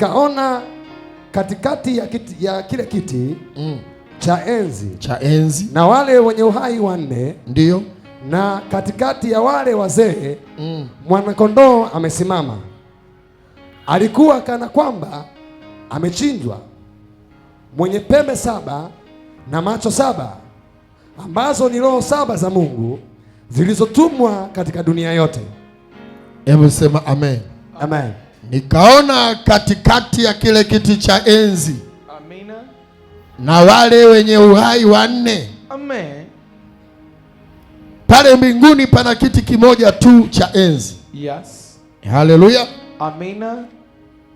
nikaona katikati ya kile kiti cha enzi na wale wenye uhai wanne, ndio, na katikati ya wale wazee mwana-kondoo amesimama. Alikuwa kana kwamba amechinjwa, mwenye pembe 7 na macho 7, ambazo ni roho 7 za Mungu zilizotumwa katika dunia yote. Hebu sema amen. Amen. Nikaona katikati ya kile kiti cha enzi, amina, na wale wenye uhai wanne. Amen. Pale mbinguni pana kiti kimoja tu cha enzi. Yes. Haleluya. Amina.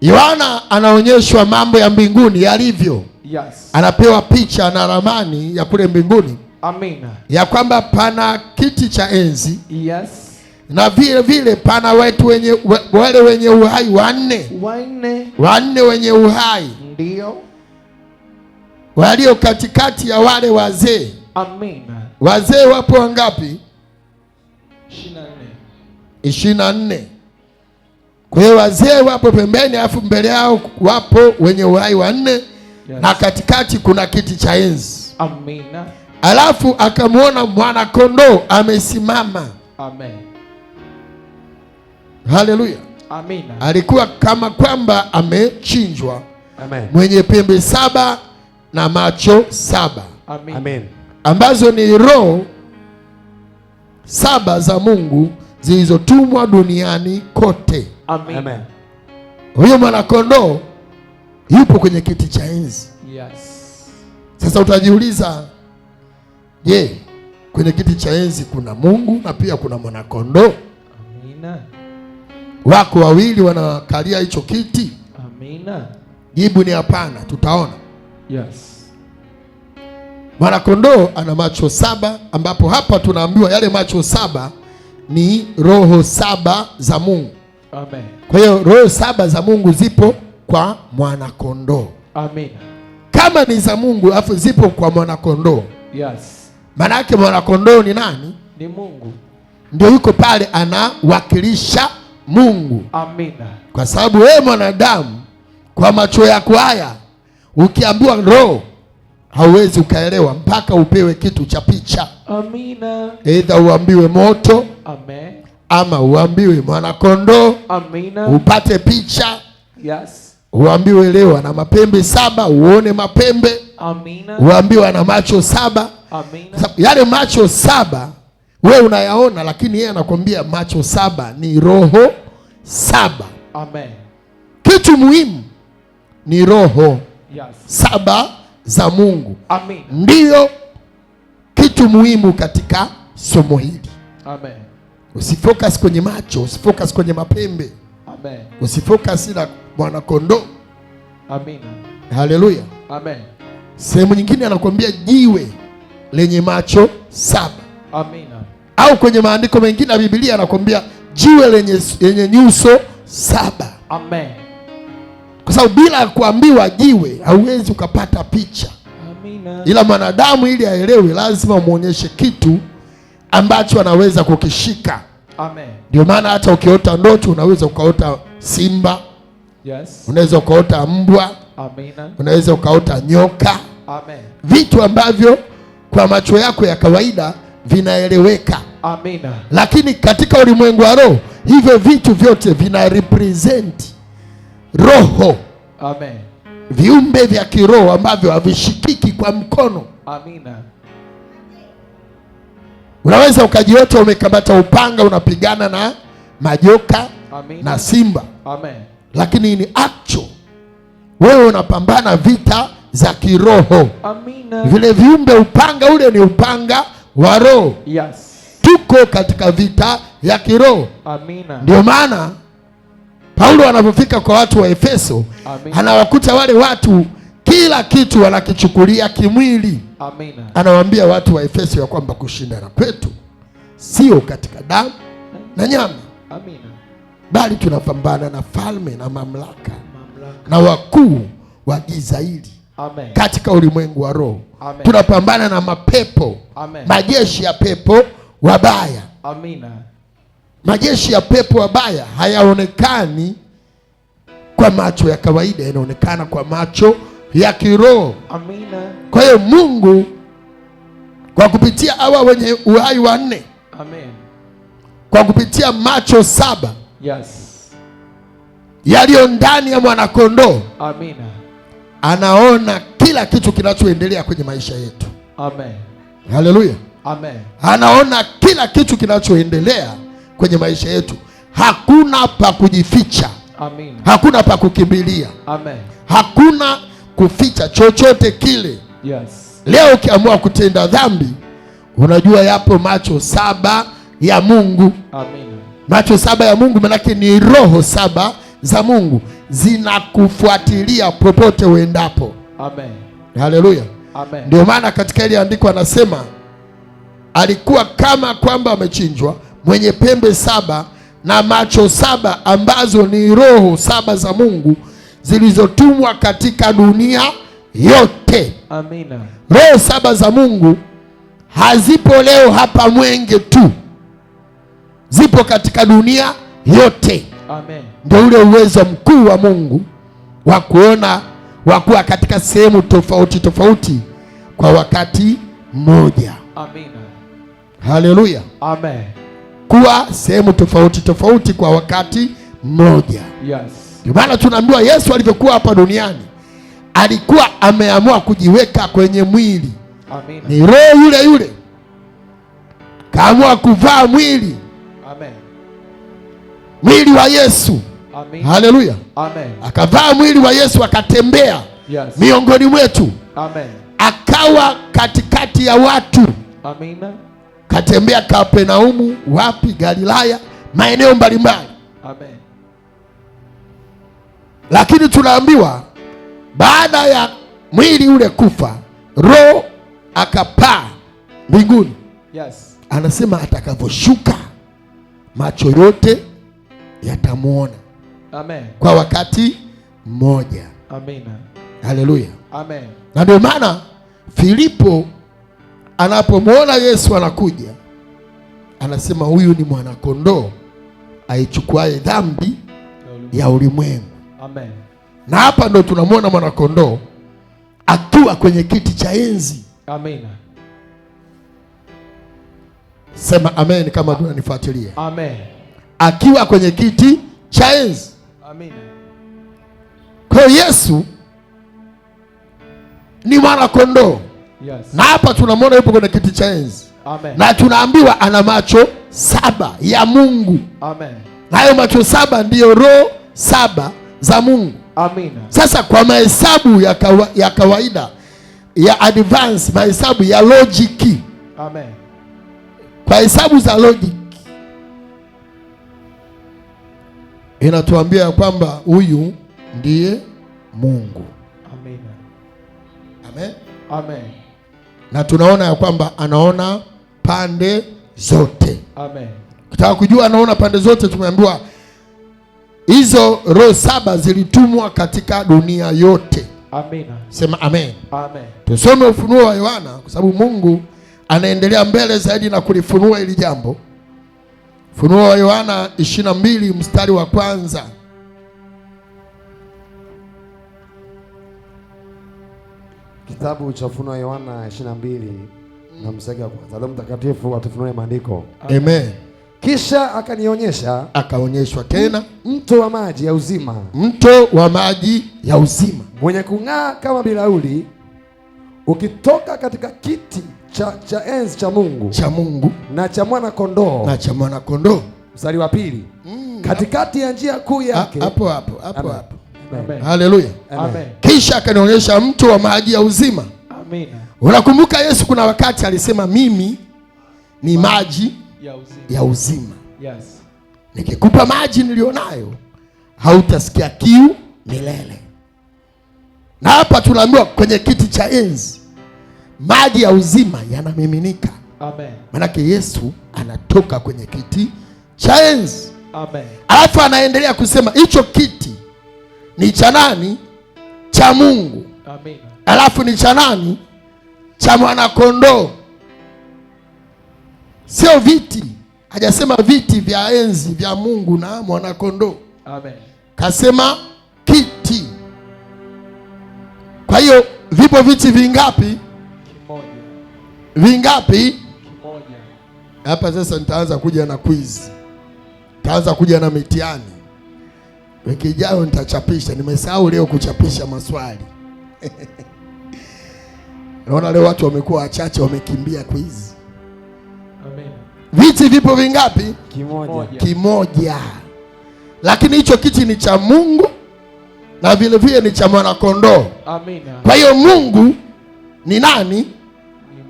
Yohana anaonyeshwa mambo ya mbinguni yalivyo. Yes. Anapewa picha na ramani ya kule mbinguni. Amina. Ya kwamba pana kiti cha enzi. Yes. Na vile vile pana wale wenye uhai wanne wenye uhai. Ndio. Walio katikati ya wale wazee. Amina. Wazee wapo wangapi? 24. Kwa hiyo wazee wapo pembeni, alafu mbele yao wapo wenye uhai wanne. Yes. Na katikati kuna kiti cha enzi. Amina. Alafu akamwona mwana-kondoo amesimama. Amen. Haleluya. Amina. Alikuwa kama kwamba amechinjwa. Amen. Mwenye pembe 7 na macho 7. Amen. Amen. Ambazo ni roho 7 za Mungu zilizotumwa duniani kote. Amen. Amen. Huyo mwana-kondoo yupo kwenye kiti cha enzi. Yes. Sasa utajiuliza, je, kwenye kiti cha enzi kuna Mungu na pia kuna mwana-kondoo? Amina. Wako wawili wanakalia hicho kiti? Amina. Jibu ni hapana, tutaona. Yes. Mwana-kondoo ana macho 7, ambapo hapa tunaambiwa yale macho 7 ni roho 7 za Mungu. Amen. Kwa hiyo roho 7 za Mungu zipo kwa mwana-kondoo. Amina. Kama ni za Mungu afu zipo kwa mwana-kondoo. Yes. Maana yake mwana-kondoo ni nani? Ni Mungu. Ndio yuko pale anawakilisha Mungu. Amina. Kwa sababu wewe mwanadamu, kwa macho yako haya ukiambiwa roho hauwezi ukaelewa mpaka upewe kitu cha picha. Amina. Either uambiwe moto. Amen. Ama uambiwe mwana-kondoo. Amina. Upate picha. Yes. Uambiwe leo ana mapembe 7, uone mapembe. Amina. Uambiwe ana macho 7. Amina. Yale macho 7 wewe unayaona, lakini yeye anakuambia macho 7 ni roho 7. Amen. Kitu muhimu ni roho. Yes. 7 za Mungu. Amen. Ndiyo kitu muhimu katika somo hili. Amen. Usifocus kwenye macho, usifocus kwenye mapembe. Amen. Usifocus na mwana-kondoo. Amina. Haleluya. Amen. Sehemu nyingine anakuambia jiwe lenye macho 7. Amina. Au kwenye maandiko mengine ya Biblia anakuambia jiwe lenye nyuso 7. Amen. Kwa sababu bila kuambiwa jiwe hauwezi ukapata picha. Amina. Ila mwanadamu ili aelewe lazima muonyeshe kitu ambacho anaweza kukishika. Amen. Ndio maana hata ukiota ndoto unaweza ukaota simba. Yes. Unaweza ukaota mbwa. Amina. Unaweza ukaota nyoka. Amen. Vitu ambavyo kwa macho yako ya kawaida vinaeleweka. Amina. Lakini katika ulimwengu wa roho hivyo vitu vyote vina represent roho. Amen. Viumbe vya kiroho ambavyo havishikiki kwa mkono. Amina. Unaweza ukajiota umekamata upanga unapigana na majoka. Amina. Na simba. Amen. Lakini ni actual. Wewe unapambana vita za kiroho. Amina. Vile viumbe, upanga ule ni upanga wa roho. Yes. Tuko katika vita ya kiroho. Amina. Ndio maana Paulo anapofika kwa watu wa Efeso, anawakuta wale watu kila kitu wanakichukulia kimwili. Amina. Anawaambia watu wa Efeso ya kwamba kushindana kwetu sio katika damu na nyama. Amina. Bali tunapambana na falme na mamlaka na wakuu wa giza hili. Amen. Katika ulimwengu wa roho. Amen. Tunapambana na mapepo. Amen. Majeshi ya pepo wabaya. Amina. Majeshi ya pepo wabaya hayaonekani kwa macho ya kawaida, yanaonekana kwa macho ya kiroho. Amina. Kwa hiyo Mungu kwa kupitia hawa wenye uhai wanne, Amen. kwa kupitia macho 7, Yes. yaliyo ndani ya mwanakondoo, Amina. anaona kila kitu kinachoendelea kwenye maisha yetu. Amen. Haleluya. Amen. Anaona kila kitu kinachoendelea kwenye maisha yetu. Hakuna pa kujificha. Amina. Hakuna pa kukimbilia. Amen. Hakuna kuficha chochote kile. Yes. Leo ukiamua kutenda dhambi, unajua yapo macho 7 ya Mungu. Amina. Macho 7 ya Mungu manake ni roho 7 za Mungu zinakufuatilia popote uendapo. Amen. Haleluya. Amen. Ndio maana katika ile andiko anasema alikuwa kama kwamba amechinjwa, mwenye pembe 7 na macho 7, ambazo ni roho 7 za Mungu zilizotumwa katika dunia yote. Amina. Roho 7 za Mungu hazipo leo hapa Mwenge tu, zipo katika dunia yote. Amen. Ndio ule uwezo mkuu wa Mungu wa kuona, wa kuwa katika sehemu tofauti tofauti kwa wakati mmoja. Amina. Haleluya. Amen. Kuwa sehemu tofauti tofauti kwa wakati mmoja. Yes. Ndio maana tunaambiwa Yesu alivyokuwa hapa duniani alikuwa ameamua kujiweka kwenye mwili. Amina. Ni roho yule yule kaamua kuvaa mwili. Amen. Mwili wa Yesu. Amina. Haleluya. Amen. Akavaa mwili wa Yesu akatembea Yes. miongoni mwetu. Amen. Akawa katikati ya watu. Amina. Katembea Kapernaumu, wapi, Galilaya, maeneo mbalimbali. Amen. Lakini tunaambiwa baada ya mwili ule kufa, roho akapaa mbinguni. Yes. Anasema atakavyoshuka macho yote yatamuona. Amen. Kwa wakati mmoja. Amina. Haleluya. Amen. Na ndio maana Filipo anapomwona Yesu anakuja, anasema huyu ni mwanakondoo aichukuaye dhambi ya ulimwengu. Amen. Na hapa ndo tunamwona mwanakondoo akiwa kwenye kiti cha enzi. Amina. Sema amen kama tunanifuatilia. Amen. Akiwa kwenye kiti cha enzi. Amina. Kwa hiyo Yesu ni mwanakondoo. Yes. Na hapa tunamwona yupo kwenye kiti cha enzi. Amen. Na tunaambiwa ana macho 7 ya Mungu. Amen. Na hayo macho 7 ndiyo roho 7 za Mungu. Amina. Sasa kwa mahesabu ya kawaida ya advance, mahesabu ya logic, Amen. kwa hesabu za logic inatuambia kwamba huyu ndiye Mungu. Amina. Amen. Amen. Na tunaona ya kwamba anaona pande zote. Amen. Ukitaka kujua anaona pande zote, tumeambiwa hizo roho 7 zilitumwa katika dunia yote. Amina. Sema amen. Amen. Tusome Ufunuo wa Yohana kwa sababu Mungu anaendelea mbele zaidi na kulifunua hili jambo. Ufunuo wa Yohana 22 mstari wa kwanza. Kitabu cha Ufunuo wa Yohana 22 na mstari wa kwanza. Roho Mtakatifu atufunue maandiko. Amen. Kisha akanionyesha, Akaonyeshwa tena mto wa maji ya uzima, mto wa maji ya uzima, mwenye kung'aa kama bilauri, ukitoka katika kiti cha enzi cha Mungu na cha mwana kondoo. na cha mwana kondoo. Mstari wa pili. Katikati ya njia kuu yake. Hapo. Amen. Haleluya. Amen. Kisha akanionyesha mto wa maji ya uzima. Amina. Unakumbuka Yesu kuna wakati alisema mimi ni maji Ya uzima. ya uzima. Yes. Nikikupa maji nilionayo hautasikia kiu milele. Na hapa tunaambiwa kwenye kiti cha enzi maji ya uzima yanamiminika. Amen. Manake Yesu anatoka kwenye kiti cha enzi. Amen. Alafu anaendelea kusema hicho kiti ni cha nani? Cha Mungu. Amina. Alafu ni cha nani? Cha mwana kondoo. Sio viti. Hajasema viti vya enzi vya Mungu na mwana kondoo. Amen. Kasema kiti. Kwa hiyo vipo viti vingapi? Kimoja. Vingapi? Kimoja. Hapa sasa nitaanza kuja na quiz, nitaanza kuja na mitihani. Wiki ijayo nitachapisha, nimesahau leo kuchapisha maswali. Naona leo watu wamekuwa wachache, wamekimbia quiz. Amen. Viti vipo vingapi? Kimoja. Kimoja. Lakini hicho kiti ni cha Mungu na vile vile ni cha mwanakondoo. Amina. Kwa hiyo Mungu ni nani?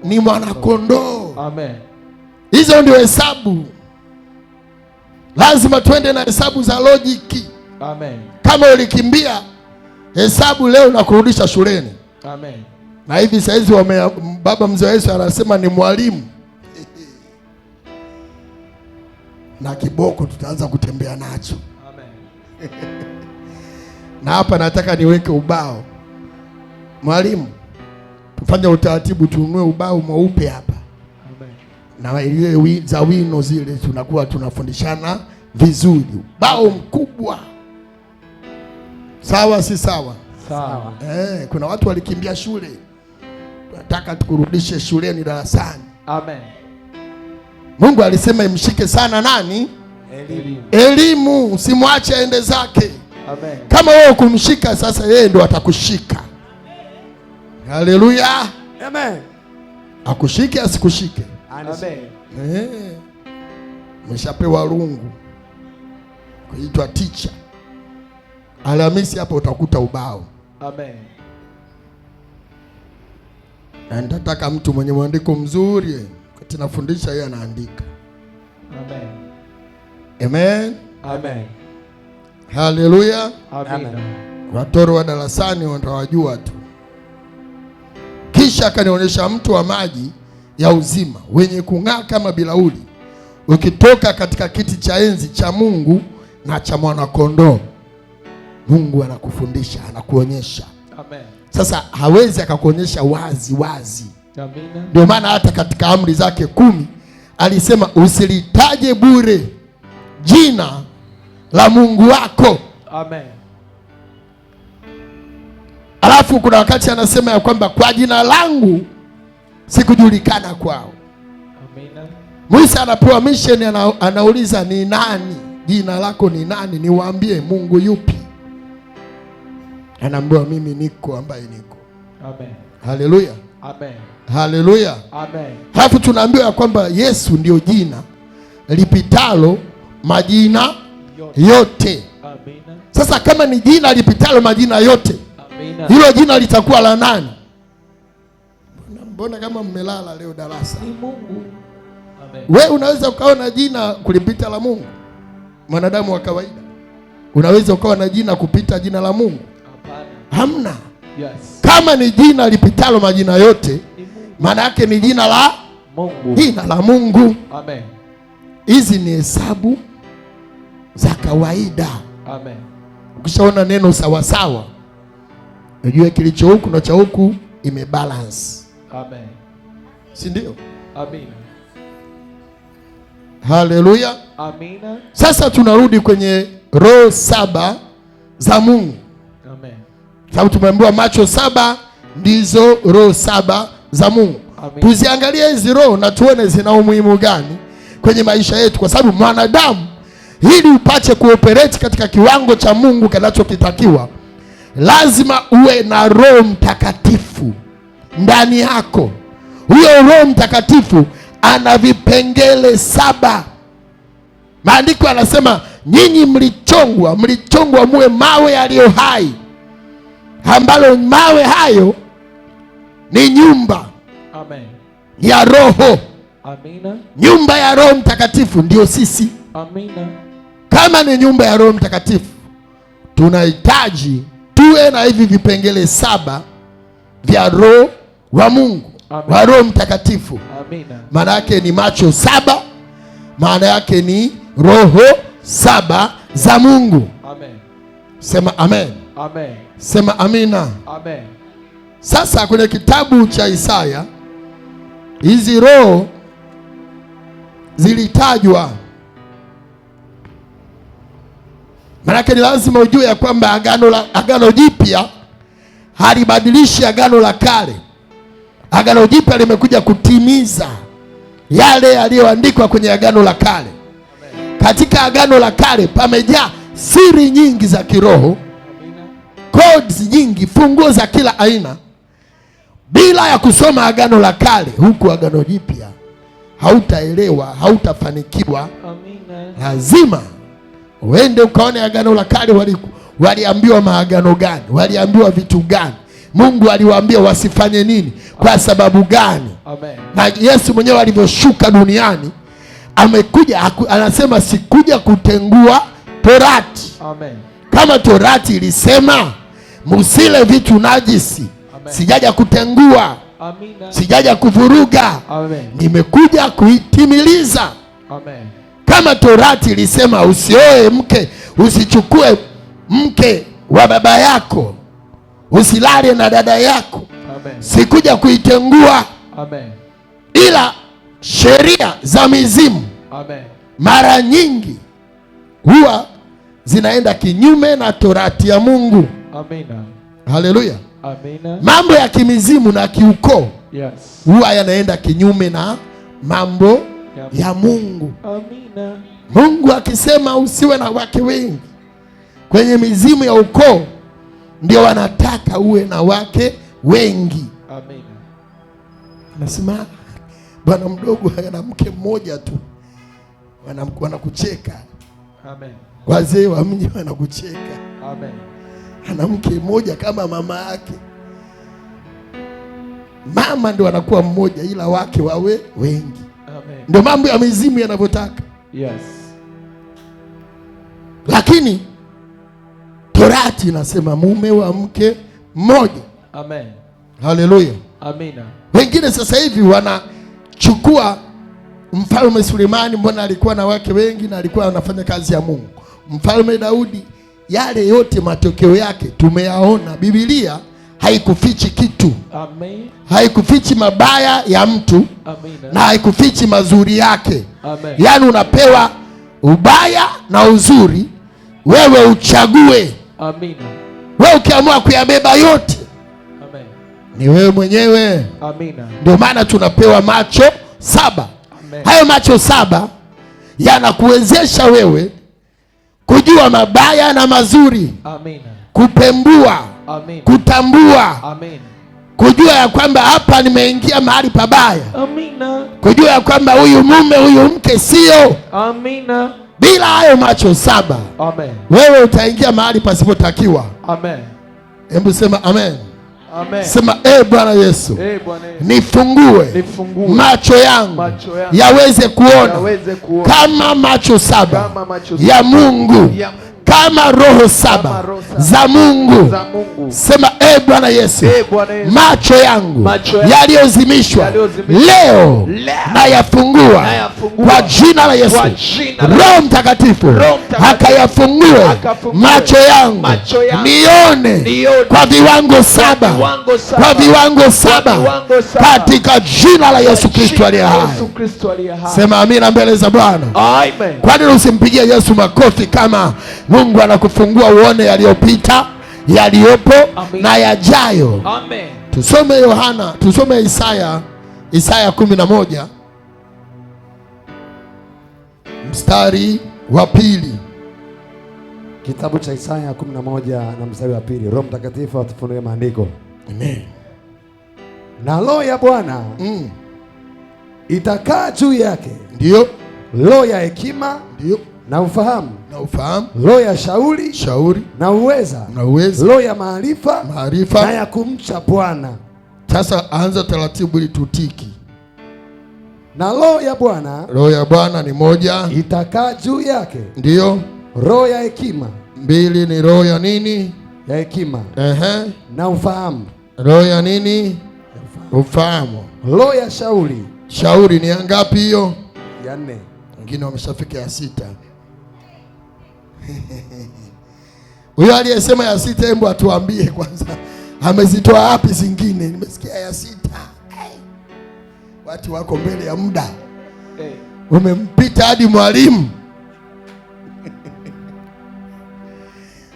Ni mwanakondoo. Amen. Hizo ndio hesabu. Lazima twende na hesabu za lojiki. Amen. Kama ulikimbia hesabu leo na kurudisha shuleni. Amen. Na hivi saizi baba mzee Yesu anasema ni mwalimu. Na kiboko tutaanza kutembea nacho. Amen. Na hapa nataka niweke ubao. Mwalimu, tufanye utaratibu, tununue ubao mweupe hapa. Amen. Na ile za wino zile tunakuwa tunafundishana vizuri. Ubao mkubwa. Sawa si sawa? Sawa. Kuna watu walikimbia shule. Tunataka tukurudishe shuleni darasani. Amen. Mungu alisema imshike sana nani? Elimu. Elimu, usimwache aende zake. Amen. Kama wewe kumshika sasa, yeye ndo atakushika. Haleluya. Amen. Akushike asikushike. Amen. Umeshapewa rungu kuitwa teacher. Alhamisi hapo utakuta ubao. Amen. Na nitataka mtu mwenye mwandiko mzuri, wakati nafundisha yeye anaandika. Amen. Amen. Amen. Haleluya. Amen. Watoro wa darasani watawajua tu. Kisha akanionyesha mto wa maji ya uzima wenye kung'aa kama bilauri, ukitoka katika kiti cha enzi cha Mungu na cha mwanakondoo. Mungu anakufundisha, anakuonyesha. Amen. Sasa hawezi akakuonyesha wazi wazi. Amina. Ndio maana hata katika amri zake 10 alisema usilitaje bure jina la Mungu wako. Amen. Alafu kuna wakati anasema ya kwamba kwa jina langu sikujulikana kwao. Amina. Musa anapewa mission, anauliza ni nani? Jina lako ni nani? Niwaambie Mungu yupi? Anaambiwa mimi niko ambaye niko. Amen. Haleluya. Amen. Haleluya. Amen. Halafu tunaambiwa kwamba Yesu ndio jina lipitalo majina yote. Amina. Sasa kama ni jina lipitalo majina yote, Amina, hilo jina litakuwa la nani? Mbona kama mmelala leo darasa? ni Mungu. Amen. We unaweza ukawa na jina kulipita la Mungu? Mwanadamu wa kawaida unaweza ukawa na jina kupita jina la Mungu? Hapana. Hamna. Yes. Kama ni jina lipitalo majina yote, Ni Mungu. maana yake ni jina la Mungu. jina la Mungu. Amen. Hizi ni hesabu za kawaida. Amen. Ukishaona neno sawa sawa, unajua kilicho huku na cha huku imebalance. Amen. Si ndio? Amina. Haleluya. Amina. Sasa tunarudi kwenye roho 7 za Mungu. Amen. Sababu tumeambiwa macho 7 ndizo roho 7 za Mungu. Amen. Tuziangalie hizi roho na tuone zina umuhimu gani kwenye maisha yetu, kwa sababu mwanadamu ili upate kuoperate katika kiwango cha Mungu kinachokitakiwa, lazima uwe na Roho Mtakatifu ndani yako. Huyo Roho Mtakatifu ana vipengele 7. Maandiko yanasema nyinyi mlichongwa muwe mawe yaliyo hai, ambalo mawe hayo ni nyumba Amen. ya Roho. Amina. Nyumba ya Roho Mtakatifu ndio sisi. Amina. Kama ni nyumba ya Roho Mtakatifu, tunahitaji tuwe na hivi vipengele 7 vya Roho wa Mungu. Amen. Wa Roho Mtakatifu. Amina. Maana yake ni macho 7, maana yake ni roho 7 za Mungu. Amen. Sema amen. Amen. Sema amina. Amen. Sasa kwenye kitabu cha Isaya hizi roho zilitajwa Maanake ni lazima ujue ya kwamba agano jipya halibadilishi agano la kale. Agano jipya limekuja kutimiza yale yaliyoandikwa kwenye agano la kale. Katika agano la kale pamejaa siri nyingi za kiroho, codes nyingi, funguo za kila aina. Bila ya kusoma agano la kale, huku agano jipya hautaelewa, hautafanikiwa. Lazima uende ukaone agano la kale waliambiwa maagano gani, waliambiwa vitu gani, Mungu aliwaambia wasifanye nini, kwa sababu gani. Amen. Na Yesu mwenyewe alivyoshuka duniani amekuja, anasema sikuja kutengua Torati. Amen. Kama Torati ilisema musile vitu najisi, sijaja kutengua. Amina. Sijaja kuvuruga. Amen. Nimekuja kuitimiliza. Amen. Kama Torati ilisema usioe mke, usichukue mke wa baba yako, usilale na dada yako. Amen. Sikuja kuitengua. Amen. Ila sheria za mizimu, amen, mara nyingi huwa zinaenda kinyume na Torati ya Mungu. Amina. Haleluya. Amina. Mambo ya kimizimu na kiukoo, yes, huwa yanaenda kinyume na mambo ya Mungu. Amina. Mungu akisema usiwe na wake wengi, kwenye mizimu ya ukoo ndio wanataka uwe na wake wengi. Amina. Anasema bwana mdogo ana mke mmoja tu, wanakucheka. Amen. Wazee wa mji wanakucheka. Amen. Ana mke mmoja kama mama yake. Mama ndio anakuwa mmoja ila wake wawe wengi. Amen. Ndio mambo ya mizimu yanavyotaka. Yes. Lakini Torati inasema mume wa mke mmoja. Amen. Haleluya. Amina. Wengine sasa hivi wanachukua Mfalme Sulemani, mbona alikuwa na wake wengi na alikuwa anafanya kazi ya Mungu. Mfalme Daudi, yale yote matokeo yake tumeyaona. Biblia haikufichi kitu. Amen. Haikufichi mabaya ya mtu. Amina. Na haikufichi mazuri yake. Amen. Yaani unapewa ubaya na uzuri, wewe uchague. Amina. Wewe ukiamua kuyabeba yote, amen, ni wewe mwenyewe. Amina. Ndio maana tunapewa macho 7. Amen. Hayo macho 7 yanakuwezesha wewe kujua mabaya na mazuri. Amina. Kupembua. Amen. Kutambua. Amen. Kujua ya kwamba hapa nimeingia mahali pabaya. Amina. Kujua ya kwamba huyu mume huyu mke sio. Amina. Bila hayo macho 7, amen, wewe utaingia mahali pasipotakiwa. Amen. Hebu sema amen. Amen. Sema Bwana Yesu, nifungue macho yangu yaweze kuona kama macho 7 ya Mungu, kama roho 7 za Mungu. Sema Bwana Yesu, macho yangu yaliyozimishwa leo na yafungua kwa jina la Yesu. Roho Mtakatifu akayafungue macho yangu nione kwa viwango 7, kwa viwango 7 katika jina la Yesu Kristo aliye hai. Sema amina mbele za Bwana. Amen. Kwa nini usimpigie Yesu makofi kama Mungu anakufungua uone yaliyopita, yaliyopo, amen, na yajayo. Amen. Tusome Isaya 11 mstari wa 2. Kitabu cha Isaya 11 na mstari wa 2. Roho Mtakatifu atufunue maandiko. Amen. Na roho ya Bwana itakaa juu yake. Ndio. Roho ya hekima, ndio, na ufahamu, roho ya shauri, na uweza, roho ya maarifa, na ya kumcha Bwana. Sasa anza taratibu ili tutiki. Na roho ya Bwana ni moja, itakaa juu yake. Ndio. Roho ya hekima. 2 ni roho ya nini? Ya hekima. Na ufahamu. Roho ya nini? Ufahamu. Roho ya shauri ni ngapi hiyo? Ya 4. Wengine wameshafika ya 6. Huyo aliyesema ya 6, hebu atuambie kwanza amezitoa wapi zingine? Nimesikia ya 6. Watu wako mbele ya muda. Umempita hadi mwalimu.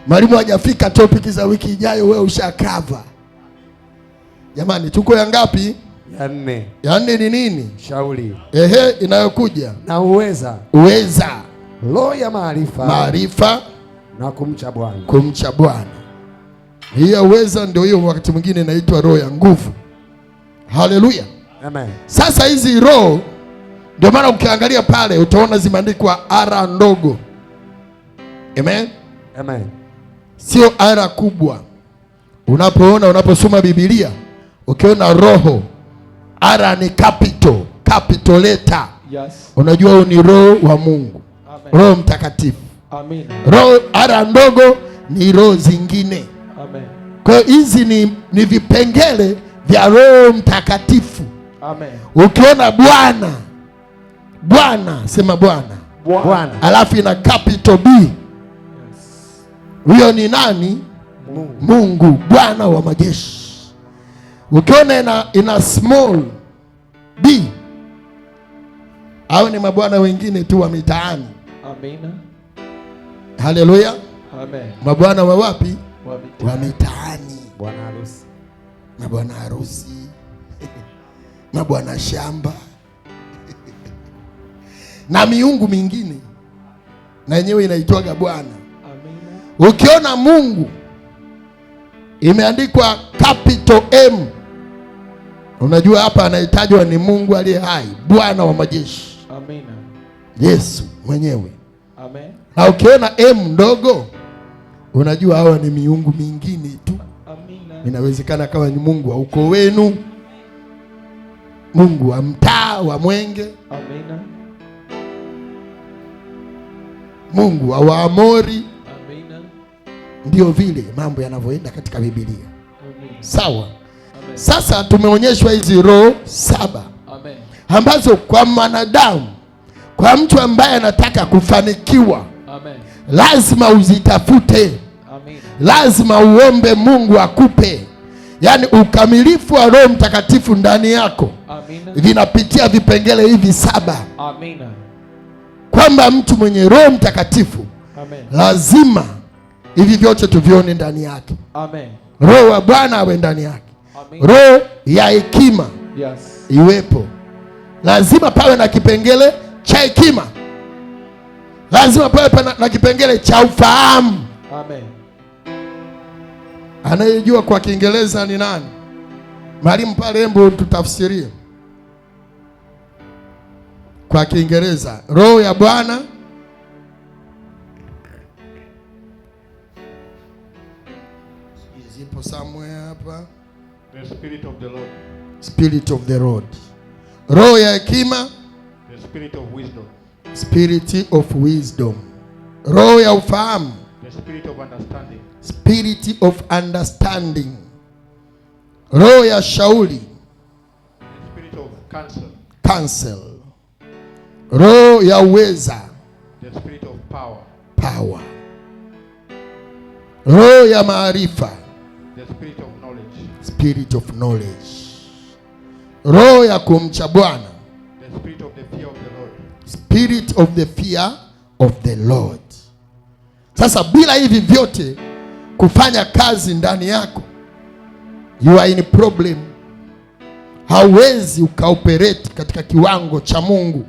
Mwalimu hajafika topic za wiki ijayo, wewe ushakava. Jamani, tuko ya ngapi? Ya 4. Ya 4 ni nini? Shauri. Inayokuja Na uweza. Roho ya maarifa na kumcha Bwana. Hiyo uweza ndio hiyo, wakati mwingine inaitwa roho ya nguvu. Haleluya. Amen. Sasa hizi roho ndio maana ukiangalia pale utaona zimeandikwa ara ndogo. Amen. Amen. Sio ara kubwa. Unaposoma Biblia ukiona roho, ara ni capital letter. Yes. Unajua huo ni roho wa Mungu. Amen. Roho Mtakatifu. Amen. Roho ara ndogo ni roho zingine. Amen. Kwa hiyo hizi ni vipengele vya Roho Mtakatifu. Amen. Ukiona Bwana sema Bwana. Alafu ina capital B. Yes. Huyo ni nani? Mungu, Bwana wa majeshi. Ukiona ina small b, hao ni mabwana wengine tu wa mitaani. Amina. Haleluya. Amen. Mabwana wa wapi? Wa mitaani. Bwana harusi. Na bwana harusi. Na bwana shamba. Na miungu mingine na yenyewe inaitwaga Bwana. Amina. Ukiona Mungu imeandikwa capital M, unajua hapa anahitajwa ni Mungu aliye hai, Bwana wa majeshi. Amina. Yesu mwenyewe. Amen. Na ukiona M ndogo unajua hawa ni miungu mingine tu. Amina. Inawezekana kawa ni Mungu wa ukoo wenu, Mungu wa mtaa wa Mwenge. Amina. Mungu wa Waamori. Amina. Ndio vile mambo yanavyoenda katika Biblia. Amina. Sawa. Amen. Sasa tumeonyeshwa hizi roho 7. Amen. Ambazo kwa mwanadamu, kwa mtu ambaye anataka kufanikiwa, amen, lazima uzitafute. Amen. Lazima uombe Mungu akupe. Yaani ukamilifu wa Roho Mtakatifu ndani yako. Amina. Vinapitia vipengele hivi 7. Amina. Kwamba mtu mwenye Roho Mtakatifu, amen, lazima hivi vyote tuvione ndani yake. Amen. Roho wa Bwana awe ndani yake. Amen. Roho ya hekima, yes, iwepo. Lazima pawe na kipengele cha hekima. Lazima pawe na kipengele cha ufahamu. Amen. Anayejua kwa Kiingereza ni nani? Mwalimu pale, hebu tutafsirie kwa Kiingereza. Roho ya Bwana, zipo somewhere hapa. The Spirit of the Lord. Spirit of the Lord. Roho ya hekima. The Spirit of wisdom. Spirit of wisdom. Roho ya ufahamu. The Spirit of understanding. Spirit of understanding. Roho ya shauri. The Spirit of counsel. Counsel. Roho ya uweza. The Spirit of power. Power. Roho ya maarifa. The Spirit of knowledge. Spirit of knowledge. Roho ya kumcha Bwana. The Spirit of the fear of the Lord. Spirit of the fear of the Lord. Sasa bila hivi vyote kufanya kazi ndani yako, you are in problem. Hauwezi ukaoperate katika kiwango cha Mungu.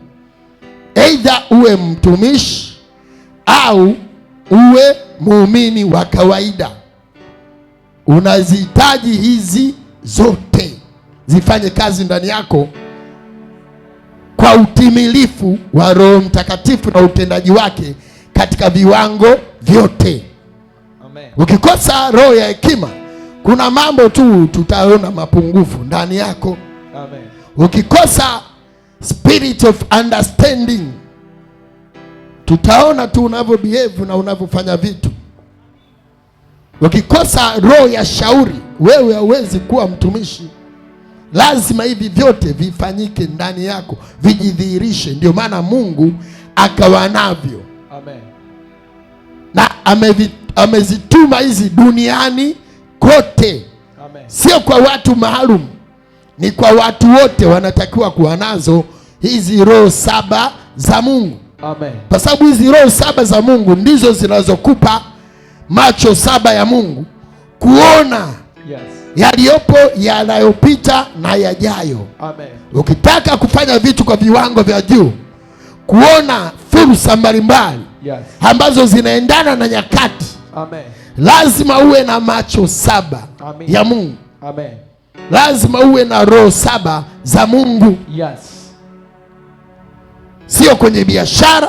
Either uwe mtumishi au uwe muumini wa kawaida. Unazihitaji hizi zote zifanye kazi ndani yako kwa utimilifu wa Roho Mtakatifu na utendaji wake katika viwango vyote. Amen. Ukikosa roho ya hekima, kuna mambo tu tutaona mapungufu ndani yako. Amen. Ukikosa spirit of understanding, tutaona tu unavyo behave na unavyofanya vitu. Ukikosa roho ya shauri, wewe hauwezi kuwa mtumishi. Lazima hivi vyote vifanyike ndani yako, vijidhihirishe. Ndio maana Mungu akawa navyo. Amen. Na amezituma hizi duniani kote. Amen. Sio kwa watu maalum, ni kwa watu wote wanatakiwa kuwa nazo hizi roho 7 za Mungu. Amen. Kwa sababu hizi roho 7 za Mungu ndizo zinazokupa macho saba ya Mungu kuona Yes. yaliyopo, yanayopita na yajayo. Amen. Ukitaka kufanya vitu kwa viwango vya juu, kuona fursa mbalimbali Yes. ambazo zinaendana na nyakati, Amen. lazima uwe na macho saba Amen. ya Mungu. Amen. Lazima uwe na roho saba za Mungu. Yes. Sio kwenye biashara,